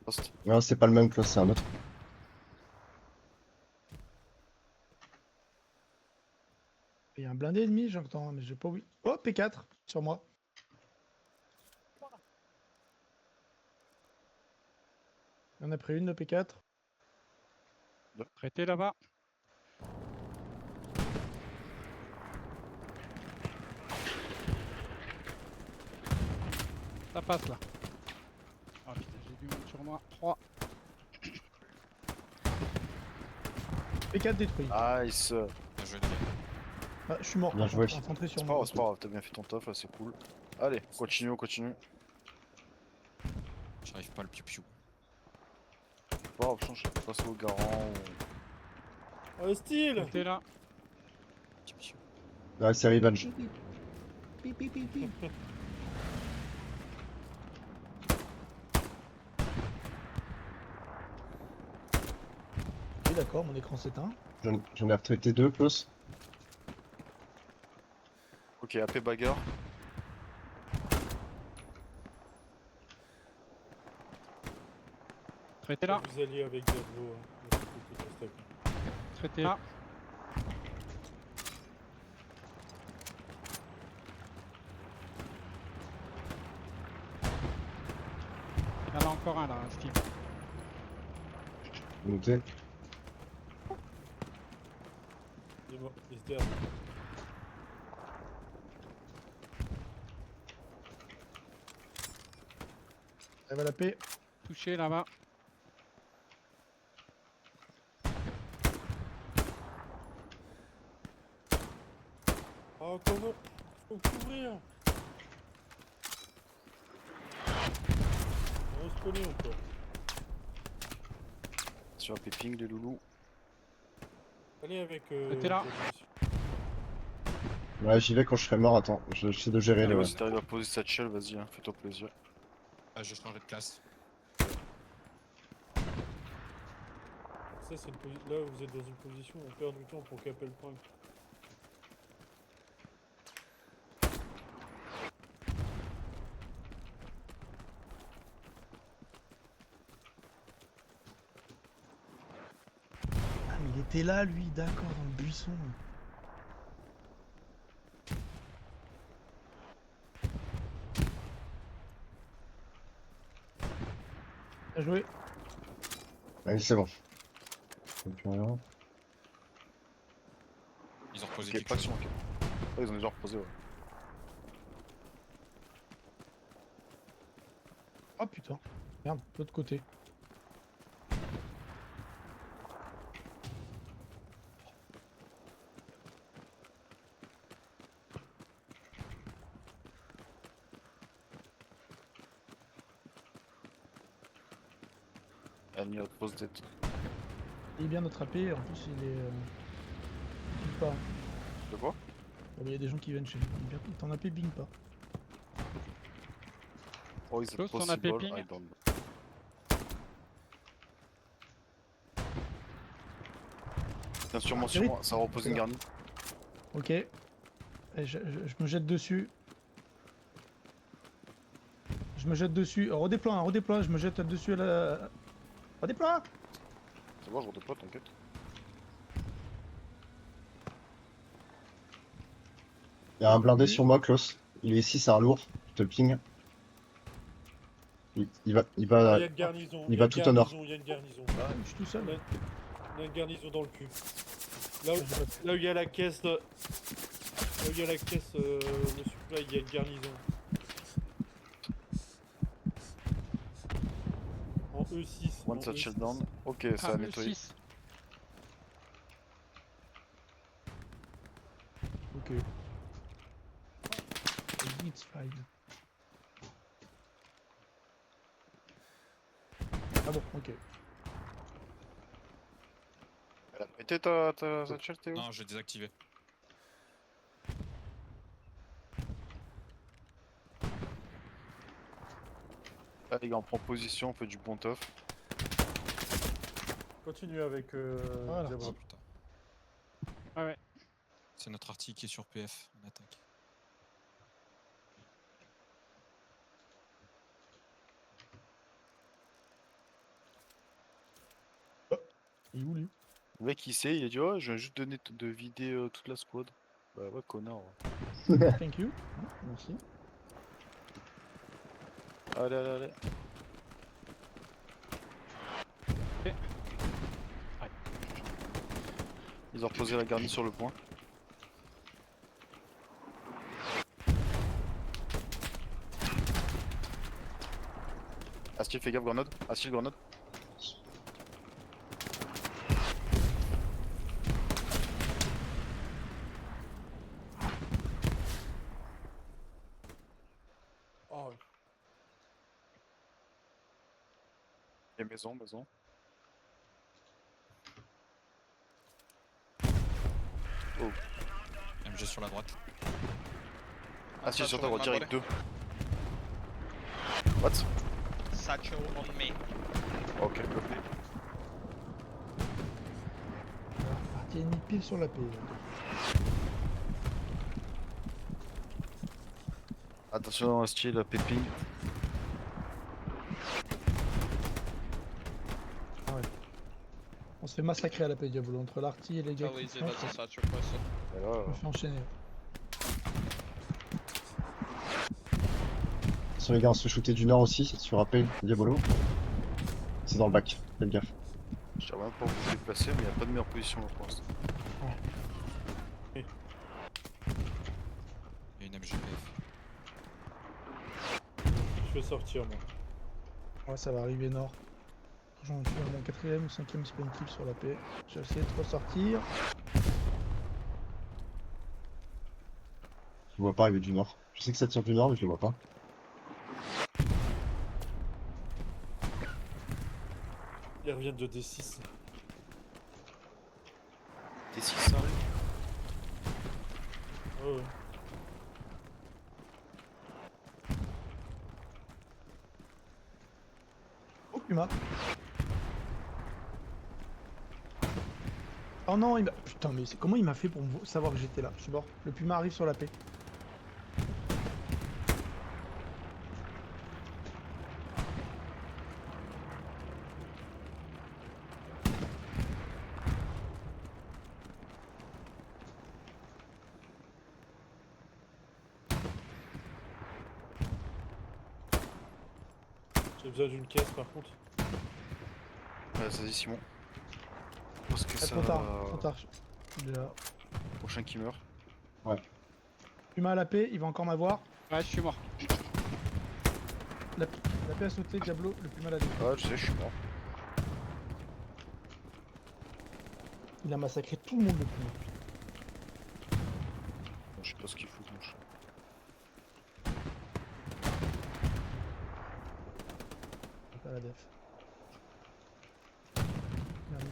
Poste. Non, c'est pas le même close, c'est un autre. Il y a un blindé ennemi, j'entends, mais j'ai pas vu. Oh, P4 sur moi. Il en a pris une de P4. Traité là-bas. Ça passe là. Oh putain, j'ai du monde sur moi. 3. P4 détruit. Nice. Bien joué, Ah, je suis mort. Bien joué. Infanterie sur C'est pas moi. grave, c'est pas grave, t'as bien fait ton taf là, c'est cool. Allez, continue, continue. J'arrive pas le piou-piou. C'est pas grave, change, je passe au garant. Hostile. Traité là. Piou-piou. Ouais, c'est revenge. Oui, d'accord, mon écran s'éteint. J'en ai retraité 2, plus. Ok, AP bagarre. Traité là. Vous alliez avec Diablo. Hein. Traité là. Il y en a encore un là, Steve. Noté. Il est mort, il se derrière. Elle va la paix. Touché là-bas. Oh, comment? Faut couvrir. On se connaît encore. Sur AP ping les loulous. Allez avec. T'es là. Ouais, j'y vais quand je serai mort. Attends, j'essaie de gérer Allez, le. si t'arrives à poser cette shell, vas-y, hein, fais-toi plaisir. Ah, j'ai changé de classe. Ça, c'est là vous êtes dans une position où on perd du temps pour caper le point. Ah, mais il était là, lui, d'accord, dans le buisson. Bien joué. Allez, c'est bon. Plus rien. Ils ont reposé Ok, quelque pas chose. action, ok. Ah, ils ont déjà reposé, ouais. Oh putain. Merde, de l'autre côté. Elle pose tête. Il est bien attrapé, en plus il est. Bing pas. De quoi? Oh, mais il y a des gens qui viennent chez nous. Il t'en a payé Bing pas. Oh, is it Close, on a possible? péping. I don't know. Bien sûr, sur moi, ça repose une garnie. Ok. Et je me jette dessus. Je me jette dessus. Redéploie, hein, redéploie. Je me jette dessus à la. Redéploie! C'est bon, je redéploie, t'inquiète. Il y a un blindé sur moi, Klaus. Il est ici, c'est un lourd. Je te le ping. Il va. Il y a une garnison. Il va tout au nord. Il y a une garnison. Ah, je suis tout seul. On a une garnison dans le cul. Là où il y a la caisse. Là où il y a la caisse, le supply, il y a une garnison. En E6. One shot shutdown. Ok, ça Ah, a nettoyé. 6. Ok. It's fine. Ah bon, ok. Elle a pété ta shell, Théo? Non, j'ai désactivé. Là, les gars, on prend position, on fait du bon taf. Continue avec Voilà. Diablo. Oh putain. Ah ouais. C'est notre artille qui est sur PF. On attaque. Il est où lui? Le mec, il sait, il a dit, oh, je viens juste de vider toute la squad. Bah ouais, connard. Thank you. Merci. Allez, allez, allez. Ils ont reposé la garnie sur le point. Astil, fais gaffe, grenade. Astil, grenade. Oh, Et maison, maison. Oh. MG sur la droite. Astil sur ta Satchel on droite, my direct body. 2. What? Satchel on me. Ok, copé. Partie ennemie pile sur la P. Attention, Astil, péping. Ah ouais. On se fait massacrer à la P Diablo entre l'arty et les gars Tell qui Easy foncent, that's a Satchel closer. Et là, on se fait enchaîner. Sur les gars, on se fait shooter du nord aussi, si tu te rappelles, Diabolo. C'est dans le bac, faites gaffe. je t'ai rien pour vous déplacer, mais il n'y a pas de meilleure position là pour l'instant. Il y a une MGPF. je vais sortir moi. Ouais, ça va arriver nord. J'en suis à mon 4ème ou 5ème spawn kill sur la P. J'ai essayé de ressortir. Je le vois pas arriver du nord. Je sais que ça tire du nord, mais je le vois pas. Ils reviennent de D6. T'es 6 arrive. Oh, ouais. Oh Puma. Oh non, il m'a... Putain, mais comment il m'a fait pour savoir que j'étais là? Je suis mort. Le Puma arrive sur la P. J'ai besoin d'une caisse par contre. Vas-y, Simon. Parce que Ah, ça. trop tard, trop tard. Il est là. Prochain qui meurt. Puma à la P, il va encore m'avoir. Ouais, je suis mort. La P a sauté, Diablo, le Puma l'a dit. Ah, je sais, je suis mort. Il a massacré tout le monde, le Puma. Je sais pas ce qu'il fout, mon chat. Pas la def. Merde.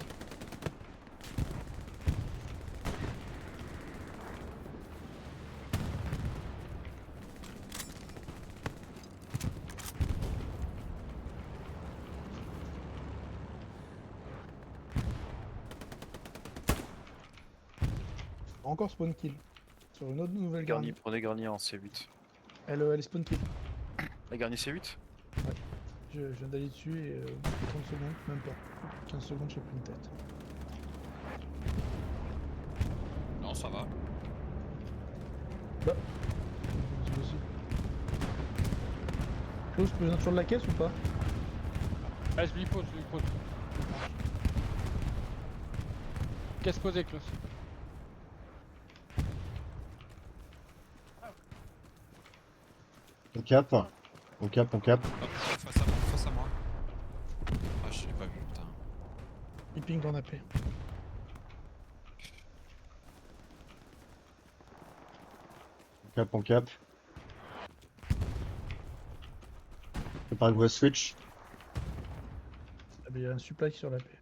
Encore spawn kill. Sur une autre nouvelle Garni, garnie. prenez Garni en C8. Elle est spawn kill. La Garni C8? Je viens d'aller dessus et 30 secondes, même pas. 15 secondes, j'ai pris une tête. Non, ça va. C'est possible. Klaus, tu besoin toujours de la caisse ou pas? Ouais, je lui pose, je lui pose. Caisse posée, Klaus. On cap. On cap, on cap. Hop, face à moi. Ah, je l'ai pas vu, putain. Il ping dans la paix. On cap, on cap. Prépare le switch. Ah, mais il y a un supply sur la paix.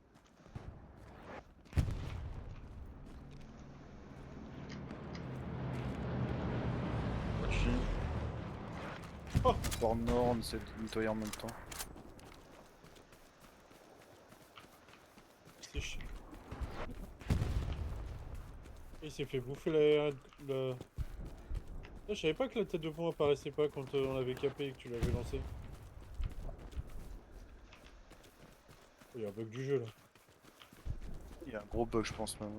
Oh. Bord nord, on essaie de nettoyer en même temps. C'est chiant. Il s'est fait bouffer la... Ah, je savais pas que la tête de pont apparaissait pas quand on l'avait capé et que tu l'avais lancé. Il y a un bug du jeu là. Il y a un gros bug, je pense, même.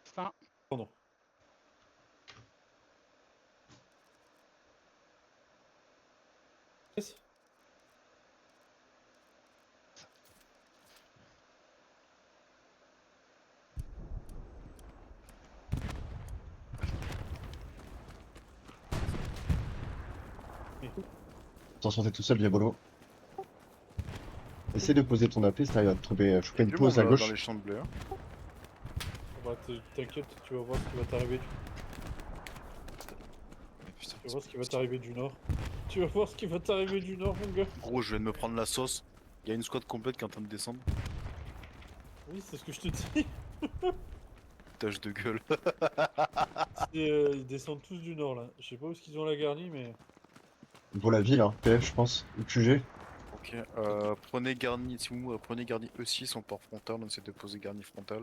Ça. Pardon. Attention, t'es tout seul, Diabolo. Essaie de poser ton AP, ça va te trouver, choper une Du pause monde, à là, gauche. dans les champs de blé. Hein. Bah, t'inquiète, tu vas voir ce qui va t'arriver. Mais putain, Tu vas voir ce qui va t'arriver du nord. Tu vas voir ce qui va t'arriver du nord, mon gars. gros, je viens de me prendre la sauce. Il y a une squad complète qui est en train de descendre. Oui, c'est ce que je te dis. Tâche de gueule. Ils descendent tous du nord là. Je sais pas où est-ce qu'ils ont la garnie, mais. Pour la ville, hein, PF, je pense. Ou QG. Ok, prenez garni, si vous prenez garni E6, on part frontal, on essaie de poser garni frontal.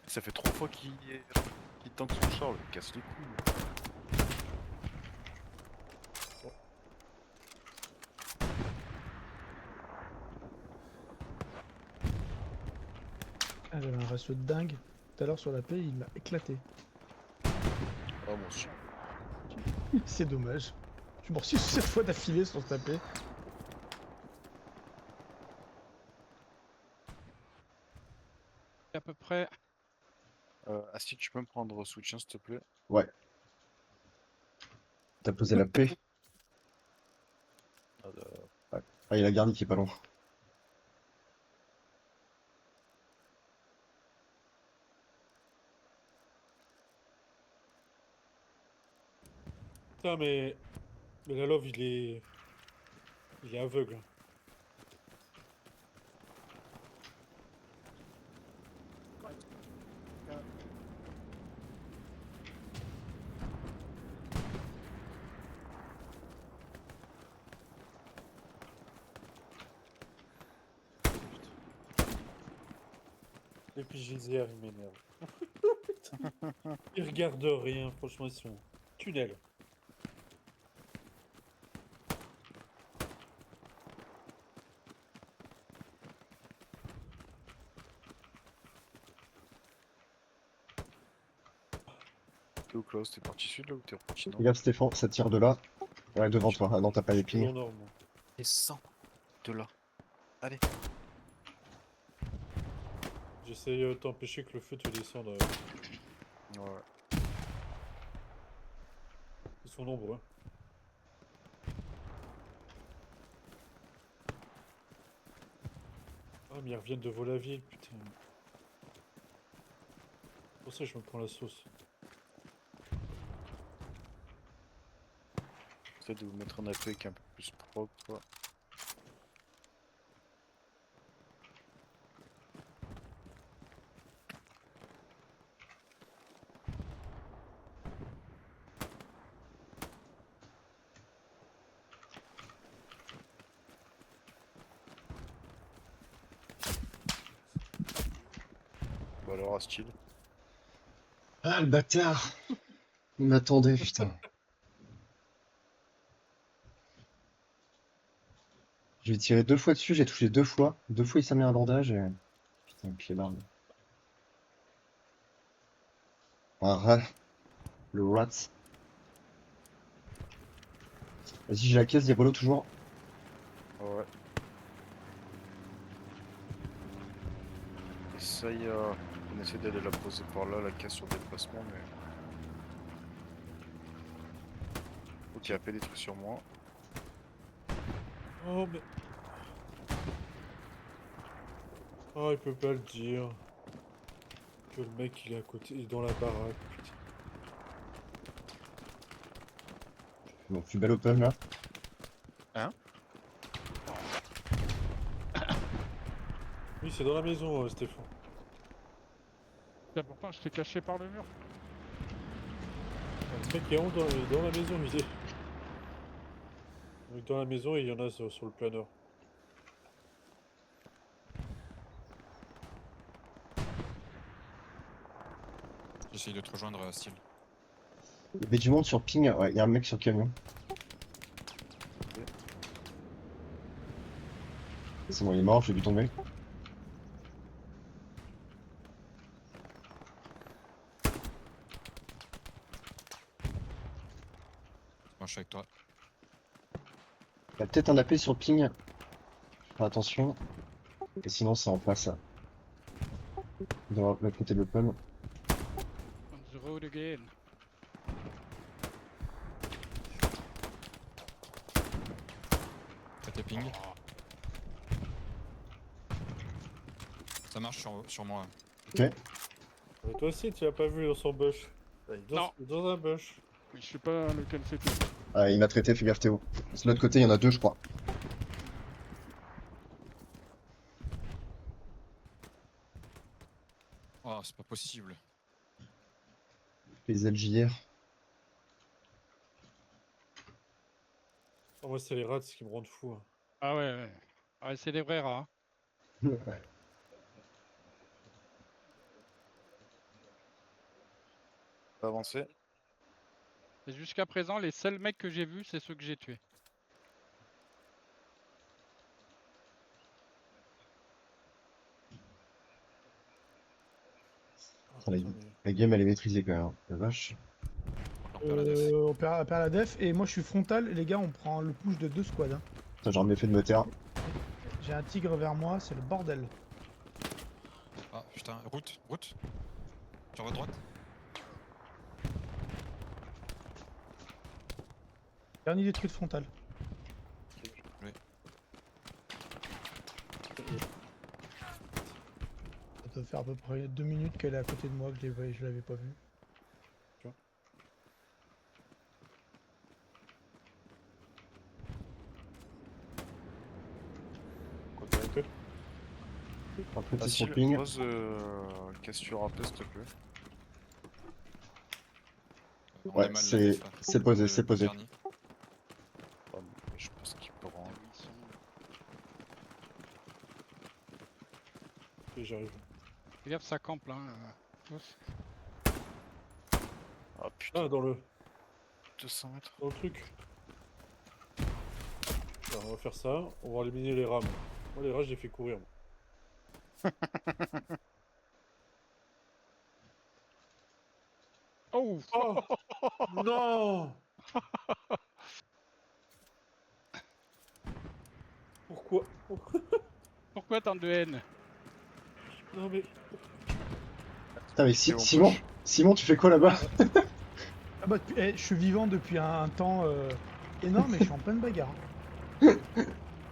Ça fait 3 fois qu'il tank son char, il casse les couilles. Ah, j'avais un ratio de dingue. Tout à l'heure sur la paix, il m'a éclaté. Ah, moi aussi. C'est dommage. Je m'en suis 7 fois d'affilée sur sa paix. À peu près. Asti, tu peux me prendre soutien s'il te plaît? Ouais. T'as posé la paix. Ah, il y a la garnie qui est pas loin. Putain, mais la love, il est aveugle. Et puis Gisère, il m'énerve. Ils regardent rien, franchement, ils sont tunnels. T'es où Klaus? T'es parti sud là ou t'es reparti nord? Regarde Stéphane, ça tire de là. Ouais, devant toi. Ah non, t'as pas les Toujours pings. nord, moi. Descends de là. Allez. J'essaye de t'empêcher que le feu te descende. Ouais. Ils sont nombreux. Ah, mais ils reviennent de Volaville, putain. Pour ça, je me prends la sauce. Peut-être de vous mettre un AP qui est un peu plus propre. Bah alors, Astil. Ah, le bâtard. Il m'attendait, putain. J'ai tiré 2 fois dessus, j'ai touché 2 fois. 2 fois, il s'est mis un bandage et... Putain, pied barbe. Un rat. Le rat. Vas-y, j'ai la caisse, Diabolo, toujours. Ouais. Essaye, on essaie d'aller la poser par là, la caisse sur déplacement, mais... Ok, AP des trucs sur moi. Oh, mais... Oh, il peut pas le dire. Que le mec, il est à côté, il est dans la baraque, putain. Bon, je suis belle open, là. Hein? Oui, c'est dans la maison, Stéphane. Là, pourtant, je t'ai caché par le mur. Le mec est dans la maison, il est... Donc, dans la maison, et il y en a sur le planeur. J'essaye de te rejoindre, Steel. Il y avait du monde sur ping. Ouais, il y a un mec sur camion. C'est bon, il est mort, j'ai dû tomber. Moi je suis avec toi. Il y a peut-être un AP sur le ping. Fais attention. Et sinon, c'est en face. De l'autre côté de l'open. On the road again. T'as tes ping. Ça marche sur moi. Ok. Mais toi aussi, tu l'as pas vu dans son bush. Il est Non. dans un bush. Mais je sais pas lequel c'était. Ah, il m'a traité, fais gaffe Théo. De l'autre côté, il y en a deux, je crois. Oh, c'est pas possible. Les LJR. Oh, moi, c'est les rats qui me rendent fou. Hein. Ah ouais, ouais. Ah, c'est des vrais rats. Ouais. Pas avancer. Et jusqu'à présent, les seuls mecs que j'ai vus, c'est ceux que j'ai tués. La game, elle est maîtrisée quand même. Hein. La vache. On perd la def et moi je suis frontal. Les gars, on prend le push de 2 squads. Hein. Putain, j'ai remis fait de me taire. J'ai un tigre vers moi, c'est le bordel. Ah putain, route. Sur votre droite. Dernier détruit de frontal. Oui. Ça doit faire à peu près 2 minutes qu'elle est à côté de moi, que je l'avais pas vue. Un petit Facile, shopping. pose question rapide s'il te plaît. On Ouais, a mal la c'est def, là. c'est posé, Le c'est posé. dernier. Oh, mais je pense qu'il prend. Et j'arrive. Fais gaffe, ça campe là. Tous. Ah putain, Ah, dans le 200 mètres. truc. Alors, on va faire ça. On va éliminer les rames. Moi, les rats, je les fais courir. Moi. Oh, Oh non. Pourquoi pourquoi tant de haine? Non mais... Putain, mais Simon, tu fais quoi là-bas? Ah bah, je suis vivant depuis un temps énorme et je suis en pleine bagarre. Hein.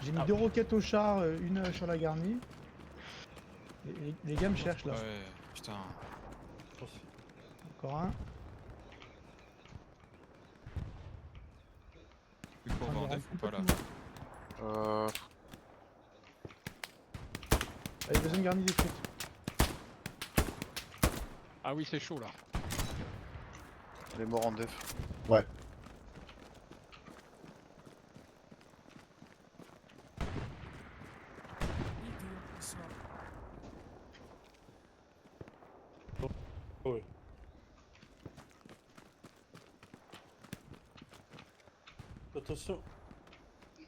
J'ai mis 2 roquettes au char, une sur la garnie. Les gars me cherchent là. Ouais, putain. Encore un. Du coup, on va en def ou pas là? Allez, deuxième garnie détruite. Ah oui, c'est chaud là. Elle est mort en def. Ouais. Ouais. Attention.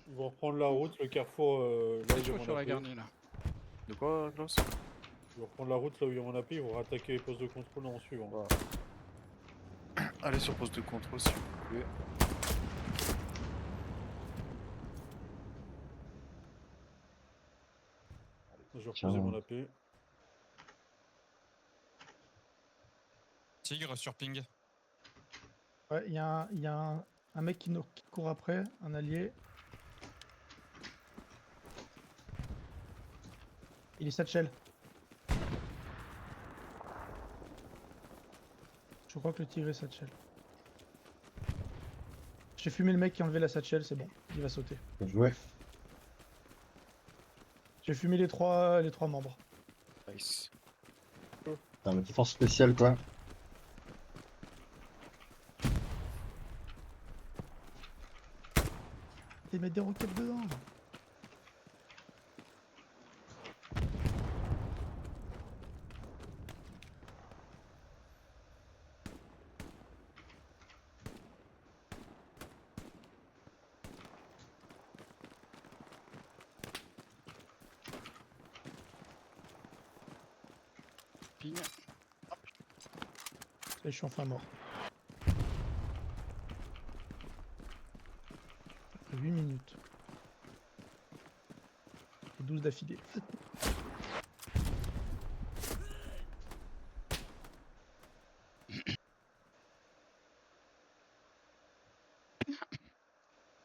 Ils vont reprendre la route, le carrefour là où il y a Chaud mon sur la AP. garnie là. De quoi, Klaus? Ils vont reprendre la route là où il y a mon AP, ils vont rattaquer les postes de contrôle en suivant. Allez sur poste de contrôle s'il vous plaît. Je vais Tiens. reposer mon AP. Tigre sur ping. Ouais, il y a un mec qui court après, un allié. Il est satchel. Je crois que le tigre est satchel. J'ai fumé le mec qui a enlevé la satchel, c'est bon, il va sauter. Bien joué. J'ai fumé les trois membres. Nice. Putain, mais force spéciale quoi. Et mettre des roquettes dedans. ping. Et je suis enfin mort. 8 minutes. Et 12 d'affilée.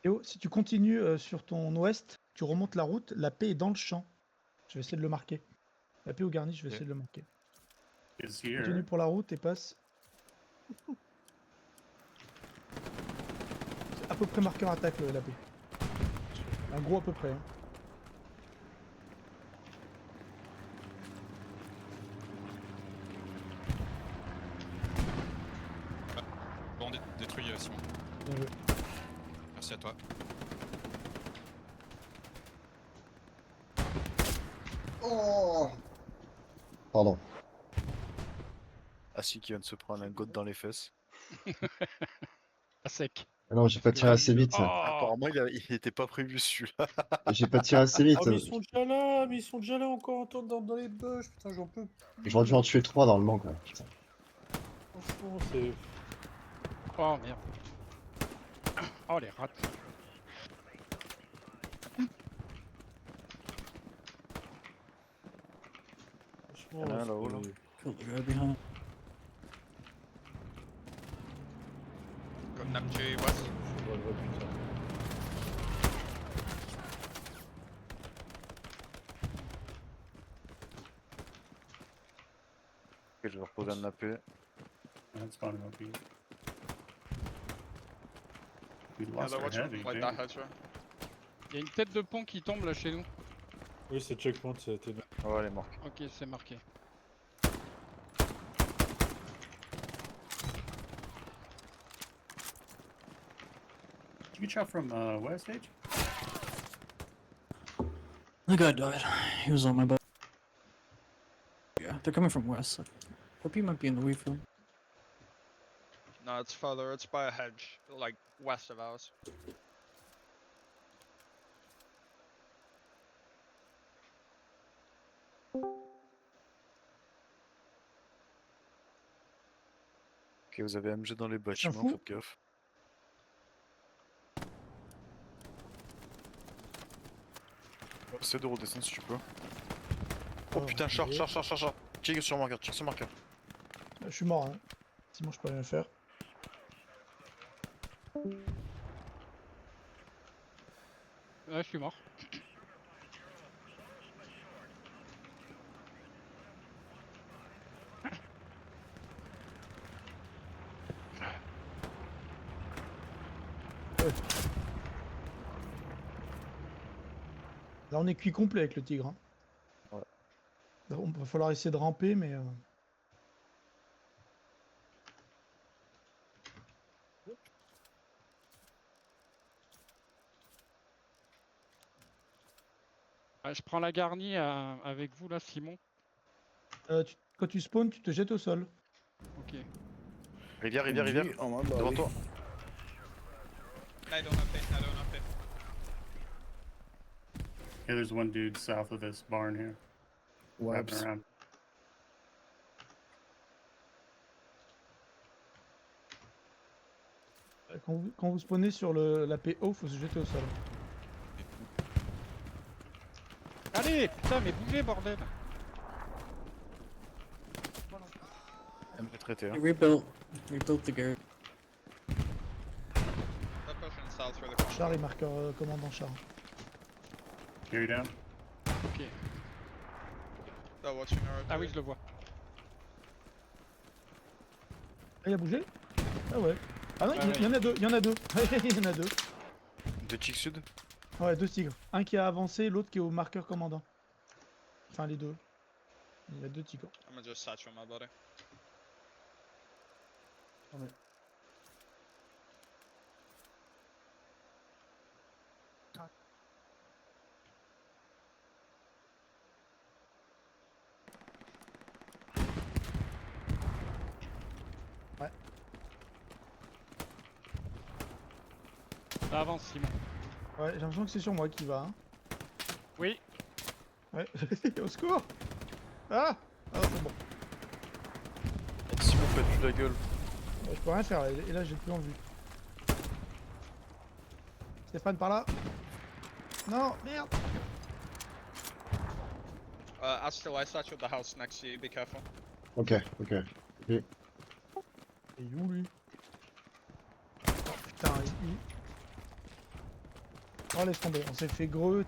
Théo, si tu continues sur ton ouest, tu remontes la route, la paix est dans le champ. Je vais essayer de le marquer. La paix au garni, je vais essayer de le marquer. Continue pour la route et passe. C'est à peu près marqueur attaque la paix. Un gros à peu près. Hein. Bon, détruit Simon. Bien joué. Merci à toi. Oh pardon. Assis qui vient de se prendre un gote dans les fesses. À sec. Ah non, j'ai pas tiré assez vite. Oh. Apparemment, il était pas prévu celui-là. J'ai pas tiré assez vite. Ah, mais ils sont déjà là encore dans les bush, putain, j'en peux. J'aurais dû en tuer 3 dans le manque, quoi. Putain. Franchement, c'est. Oh merde. Oh les rats. Franchement, Il y en a un là-haut, là. Kill the guy behind. Got Namche west. Ok, je vais reposer un AP. Yeah, they're watching like that hedge. Il y a une tête de pont qui tombe là chez nous. Oui, c'est checkpoint, c'était. Ouais, elle est morte. Ok, c'est marqué. You get shot from west edge? The guy died. He was on my boat. Yeah, they're coming from west. Hope he might be in the wheat field. No, it's further. It's by a hedge, like west of ours. Ok, vous avez MG dans les bâtiments, fous. faites gaffe. Essaie de redescendre si tu peux. Oh putain, char. Check sur marqueur. Je suis mort. Hein. Sinon, je peux rien faire. Ouais, je suis mort. Là, on est cuit complet avec le tigre. Hein. Ouais. Il va falloir essayer de ramper, mais... Ah, je prends la garnie avec vous là, Simon. Quand tu spawns, tu te jettes au sol. Ok. Rivière. Oh my Devant body. toi. I don't have it. Yeah, there's one dude south of this barn here. Wrapping Webs. around. Quand vous spawnez sur la PO, faut se jeter au sol. Allez, putain, mais bougez, bordel. MG traité. He Hein. rebuilt the garage. They're pushing south through the Char et marqueur commandant char. Carry down. Ok. They're watching our Ah oui, je le vois. Ah, il a bougé? Ah ouais. Ah non, Ouais, il y en a deux. Il y en a deux. De Chick Sud. Ouais, deux tigres. Un qui a avancé, l'autre qui est au marqueur commandant. Enfin, les deux. Il y a deux tigres. I'm gonna just satchel my body. Ça avance, Simon. Ouais, j'ai l'impression que c'est sur moi qui va. Hein. Oui. Ouais. Au secours! Ah! Ah, c'est bon. pète plus la gueule. Bah, je peux rien faire, et là j'ai plus en vue. Stéphane par là. Non, merde. Astel, I saw you at the house next to you. Be careful. Ok, ok. Et il est où lui? Oh, putain, il... Oh laisse tomber, on s'est fait greux.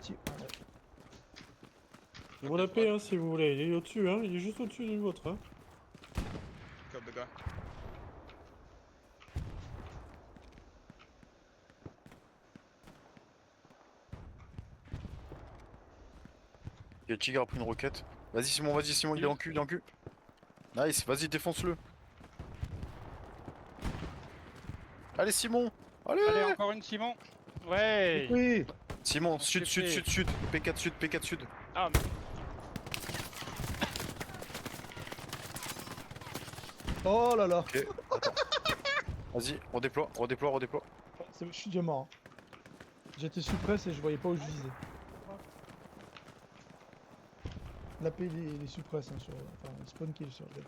C'est mon AP hein, si vous voulez, il est au-dessus, hein, il est juste au-dessus du vôtre. Hein. Go, big guy. Le tigre a pris une roquette. Vas-y Simon, il est en cul, il est en cul. Nice, vas-y, défonce-le. Allez Simon, allez, Allez, encore une Simon. Ouais. Oui. Simon, On sud, s'est sud, fait. sud, sud, P4 sud, P4 sud. Ah, mais... Oh là là. Ok, attends. Vas-y, redéploie. Je suis déjà mort. J'étais sous presse et je voyais pas où je visais. L'AP il est sous presse hein, sur... Enfin, spawn kill sur le DP.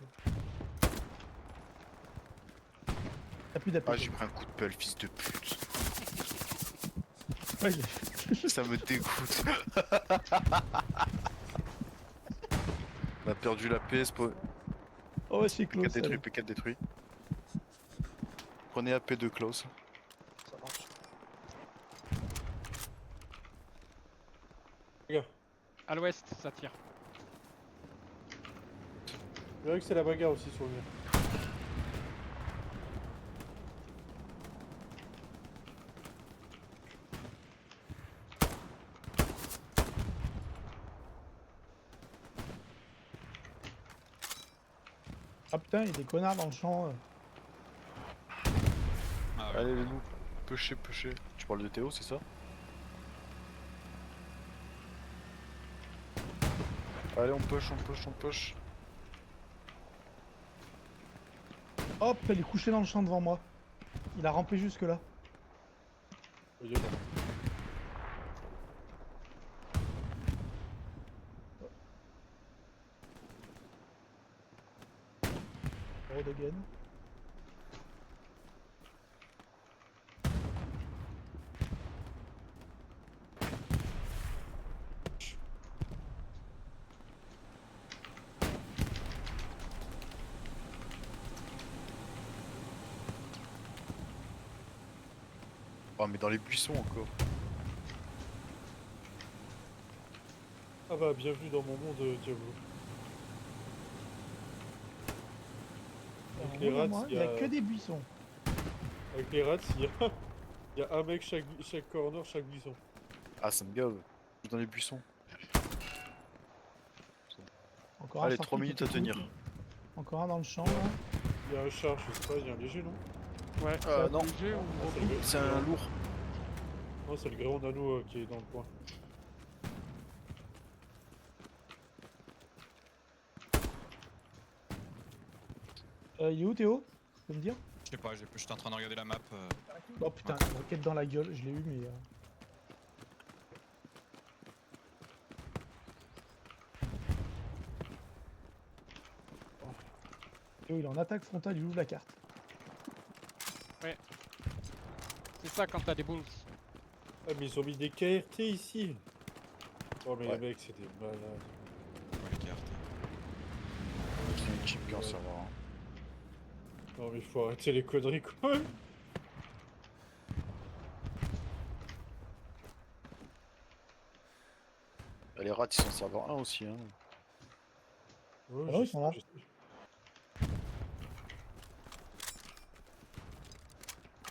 Y'a plus d'AP. Ah, j'ai pris un coup de pelle, fils de pute. Ouais, il est- Ça me dégoûte. On a perdu la PS, Oh ouais, c'est close. P4 détruit, P4 détruit. Prenez AP de close. Ça marche. Regarde, À l'ouest, ça tire. je dirais que c'est la bagarre aussi sur le mur. Ah putain, il y a des connards dans le champ. Ah ouais. Allez les loups, pêchez. Tu parles de Théo, c'est ça? Allez, on push. Hop, il est couché dans le champ devant moi. Il a rampé jusque là. Regarde. Road again. Oh, mais dans les buissons encore. Ah bah, bienvenue dans mon monde, Diablo. Avec les rats, Il y a que des buissons. Avec les rats, il y a un mec chaque corner, chaque buisson. Ah, ça me gave. Je suis dans les buissons. Encore Allez, un sorti 3 minutes qui à était tenir. cool. Encore un dans le champ là. Il y a un char, je sais pas, il y a un léger, non? Ouais. Non, Léger ou Ah, gros c'est le- c'est un lourd. Non, c'est le gréon nano qui est dans le coin. Il est où Théo? Tu peux me dire? Je sais pas, j'étais en train de regarder la map. Oh putain, une roquette dans la gueule, je l'ai eu mais... Théo il est en attaque frontale, il ouvre la carte. C'est ça quand t'as des bulls. Ah, mais ils ont mis des KRT ici. Oh, mais Ouais. les mecs, c'est des malades. Ouais, les cartes. C'est une chip bien, ça va. Hein. Non, mais il faut arrêter les conneries, quoi. Les rats, ils s'en servent un aussi. Hein. Ouais, Ah ouais, ils sont là. je sais.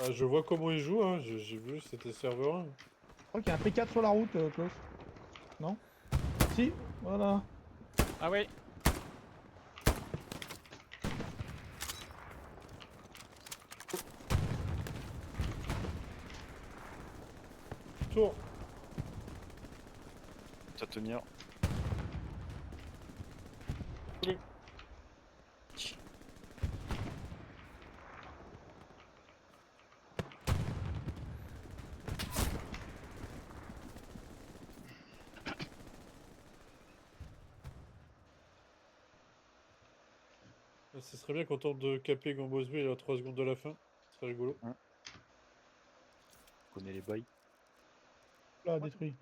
Ah, je vois comment ils jouent, hein. J'ai vu, c'était serveur 1. Je crois qu'il y a un P4 sur la route, Klaus. Non? Si, voilà. Ah oui. Tour. À tenir. Ce serait bien qu'on tente de caper Gambosby à 3 secondes de la fin. Ce serait rigolo. On connaît les bails. Là, détruit.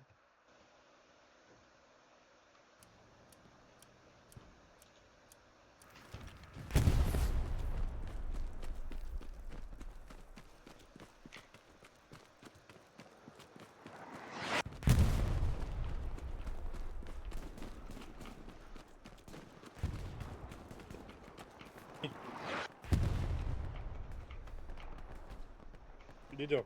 Leader.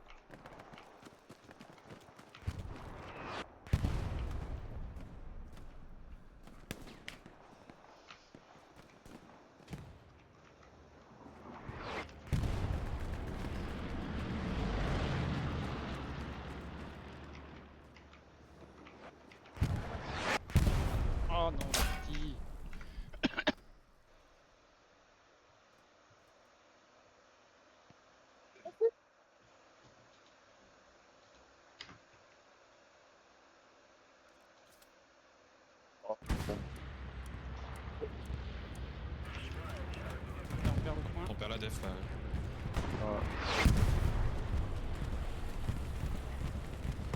Oh non, petit. Oh, bon. On perd le point. On perd la def là.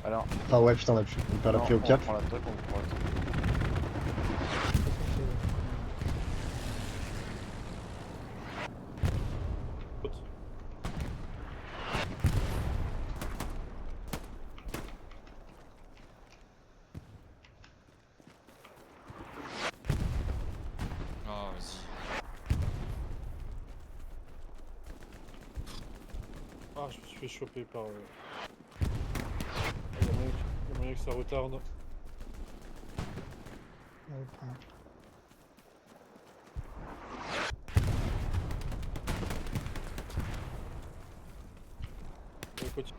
Alors, Ah ouais, putain, on perd la non, pied au on cap. prend la trappe, on prend la trappe. Ah, vas-y. Ah, je me suis fait choper par... Il y a moyen que ça retarde. On reprend. On continue.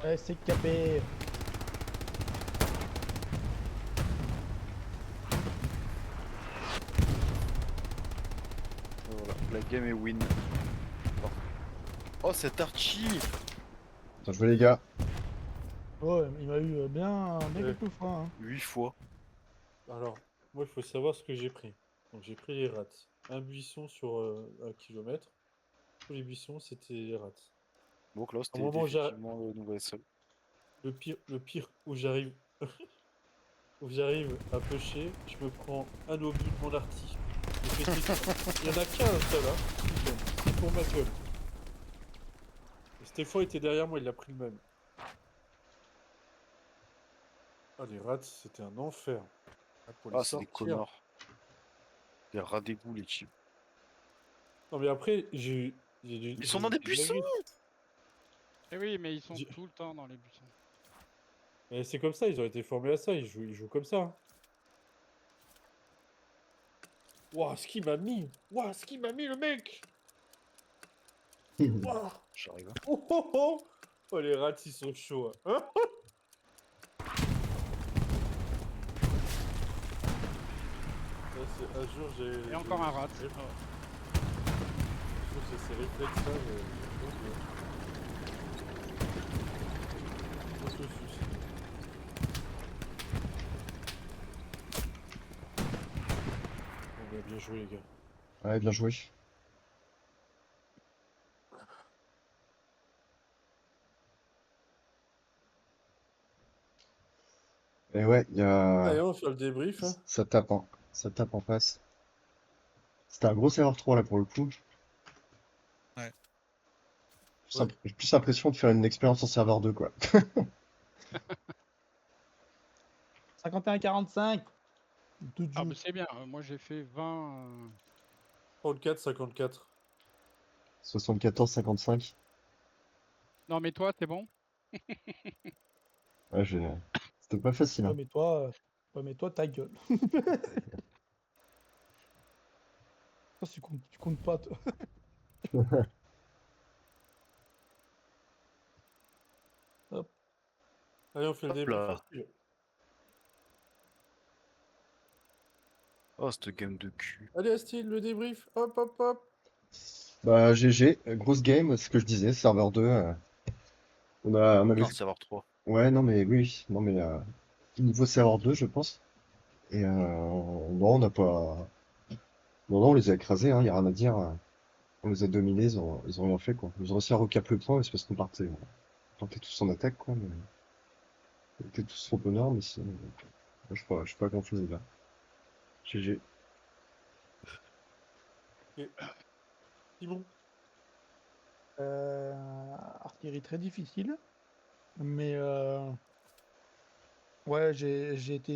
Ouais, c'est capé. Voilà, la game est win. Oh, cet Archie! Bien joué les gars. Ouais, il m'a eu bien Ouais. quelques fois. Hein. 8 fois. Alors, moi, il faut savoir ce que j'ai pris. Donc, j'ai pris les rats. Un buisson sur 1 kilomètre. Tous les buissons, c'était les rats. Donc là, Au c'était moment où effectivement le nouvel seul. le pire où j'arrive où j'arrive à pêcher, je me prends un obus de mon arty. Il y en a qu'un seul, hein. C'est pour ma gueule. Et Stéphane était derrière moi, il a pris le même. Ah, les rats, c'était un enfer. Ah, pour les Ah, c'est des sortir. connards. Des rats d'égout, les chips. Non, mais après, Ils sont dans des buissons! Eh oui, mais ils sont J'ai- tout le temps dans les buissons. Mais c'est comme ça, ils ont été formés à ça, ils jouent comme ça. Hein. Waouh, ce qu'il m'a mis! Waouh, ce qu'il m'a mis, le mec! Waouh! J'arrive. Hein. Oh, oh, oh! Oh, les rats, ils sont chauds. Hein. Là, un jour, j'ai... Et encore un rat. j'ai- Un jour, j'ai ces réflexes-là, on se suce. Bon, bah, bien joué, les gars. Ouais, bien joué. Et ouais, il y a... Allez, on va faire le débrief. Hein. Ça tape en face. C'était un gros serveur 3 là pour le coup. Ouais. J'ai plus l'impression de faire une expérience en serveur 2 quoi. 51-45. Tout Ah, joue. mais c'est bien. Moi, j'ai fait 20. 34, 54. 74-55. Non, mais toi, c'est bon? Ouais, c'était pas facile. Ouais, Hein. mais toi, ta gueule. Toi, tu comptes pas, toi. Hop. Allez, on fait le Hop débrief là. facile. Oh, cette game de cul. Allez, Astrid, le débrief. Hop, hop, hop. Bah, GG, grosse game, ce que je disais, serveur 2. On avait Non, fait... savoir 3. Ouais, non, mais oui, non, mais niveau serveur 2, je pense. Et non, on n'a pas. Non, non, on les a écrasés, hein, y a rien à dire. On les a dominés, ils ont rien fait, quoi. Ils ont réussi à recap le point, mais c'est parce qu'on partait tous en attaque, quoi. Mais... On était tous trop honneur, mais sinon, je sais pas grand chose là. GG. C'est bon. Artillerie très difficile. Mais ouais, j'ai été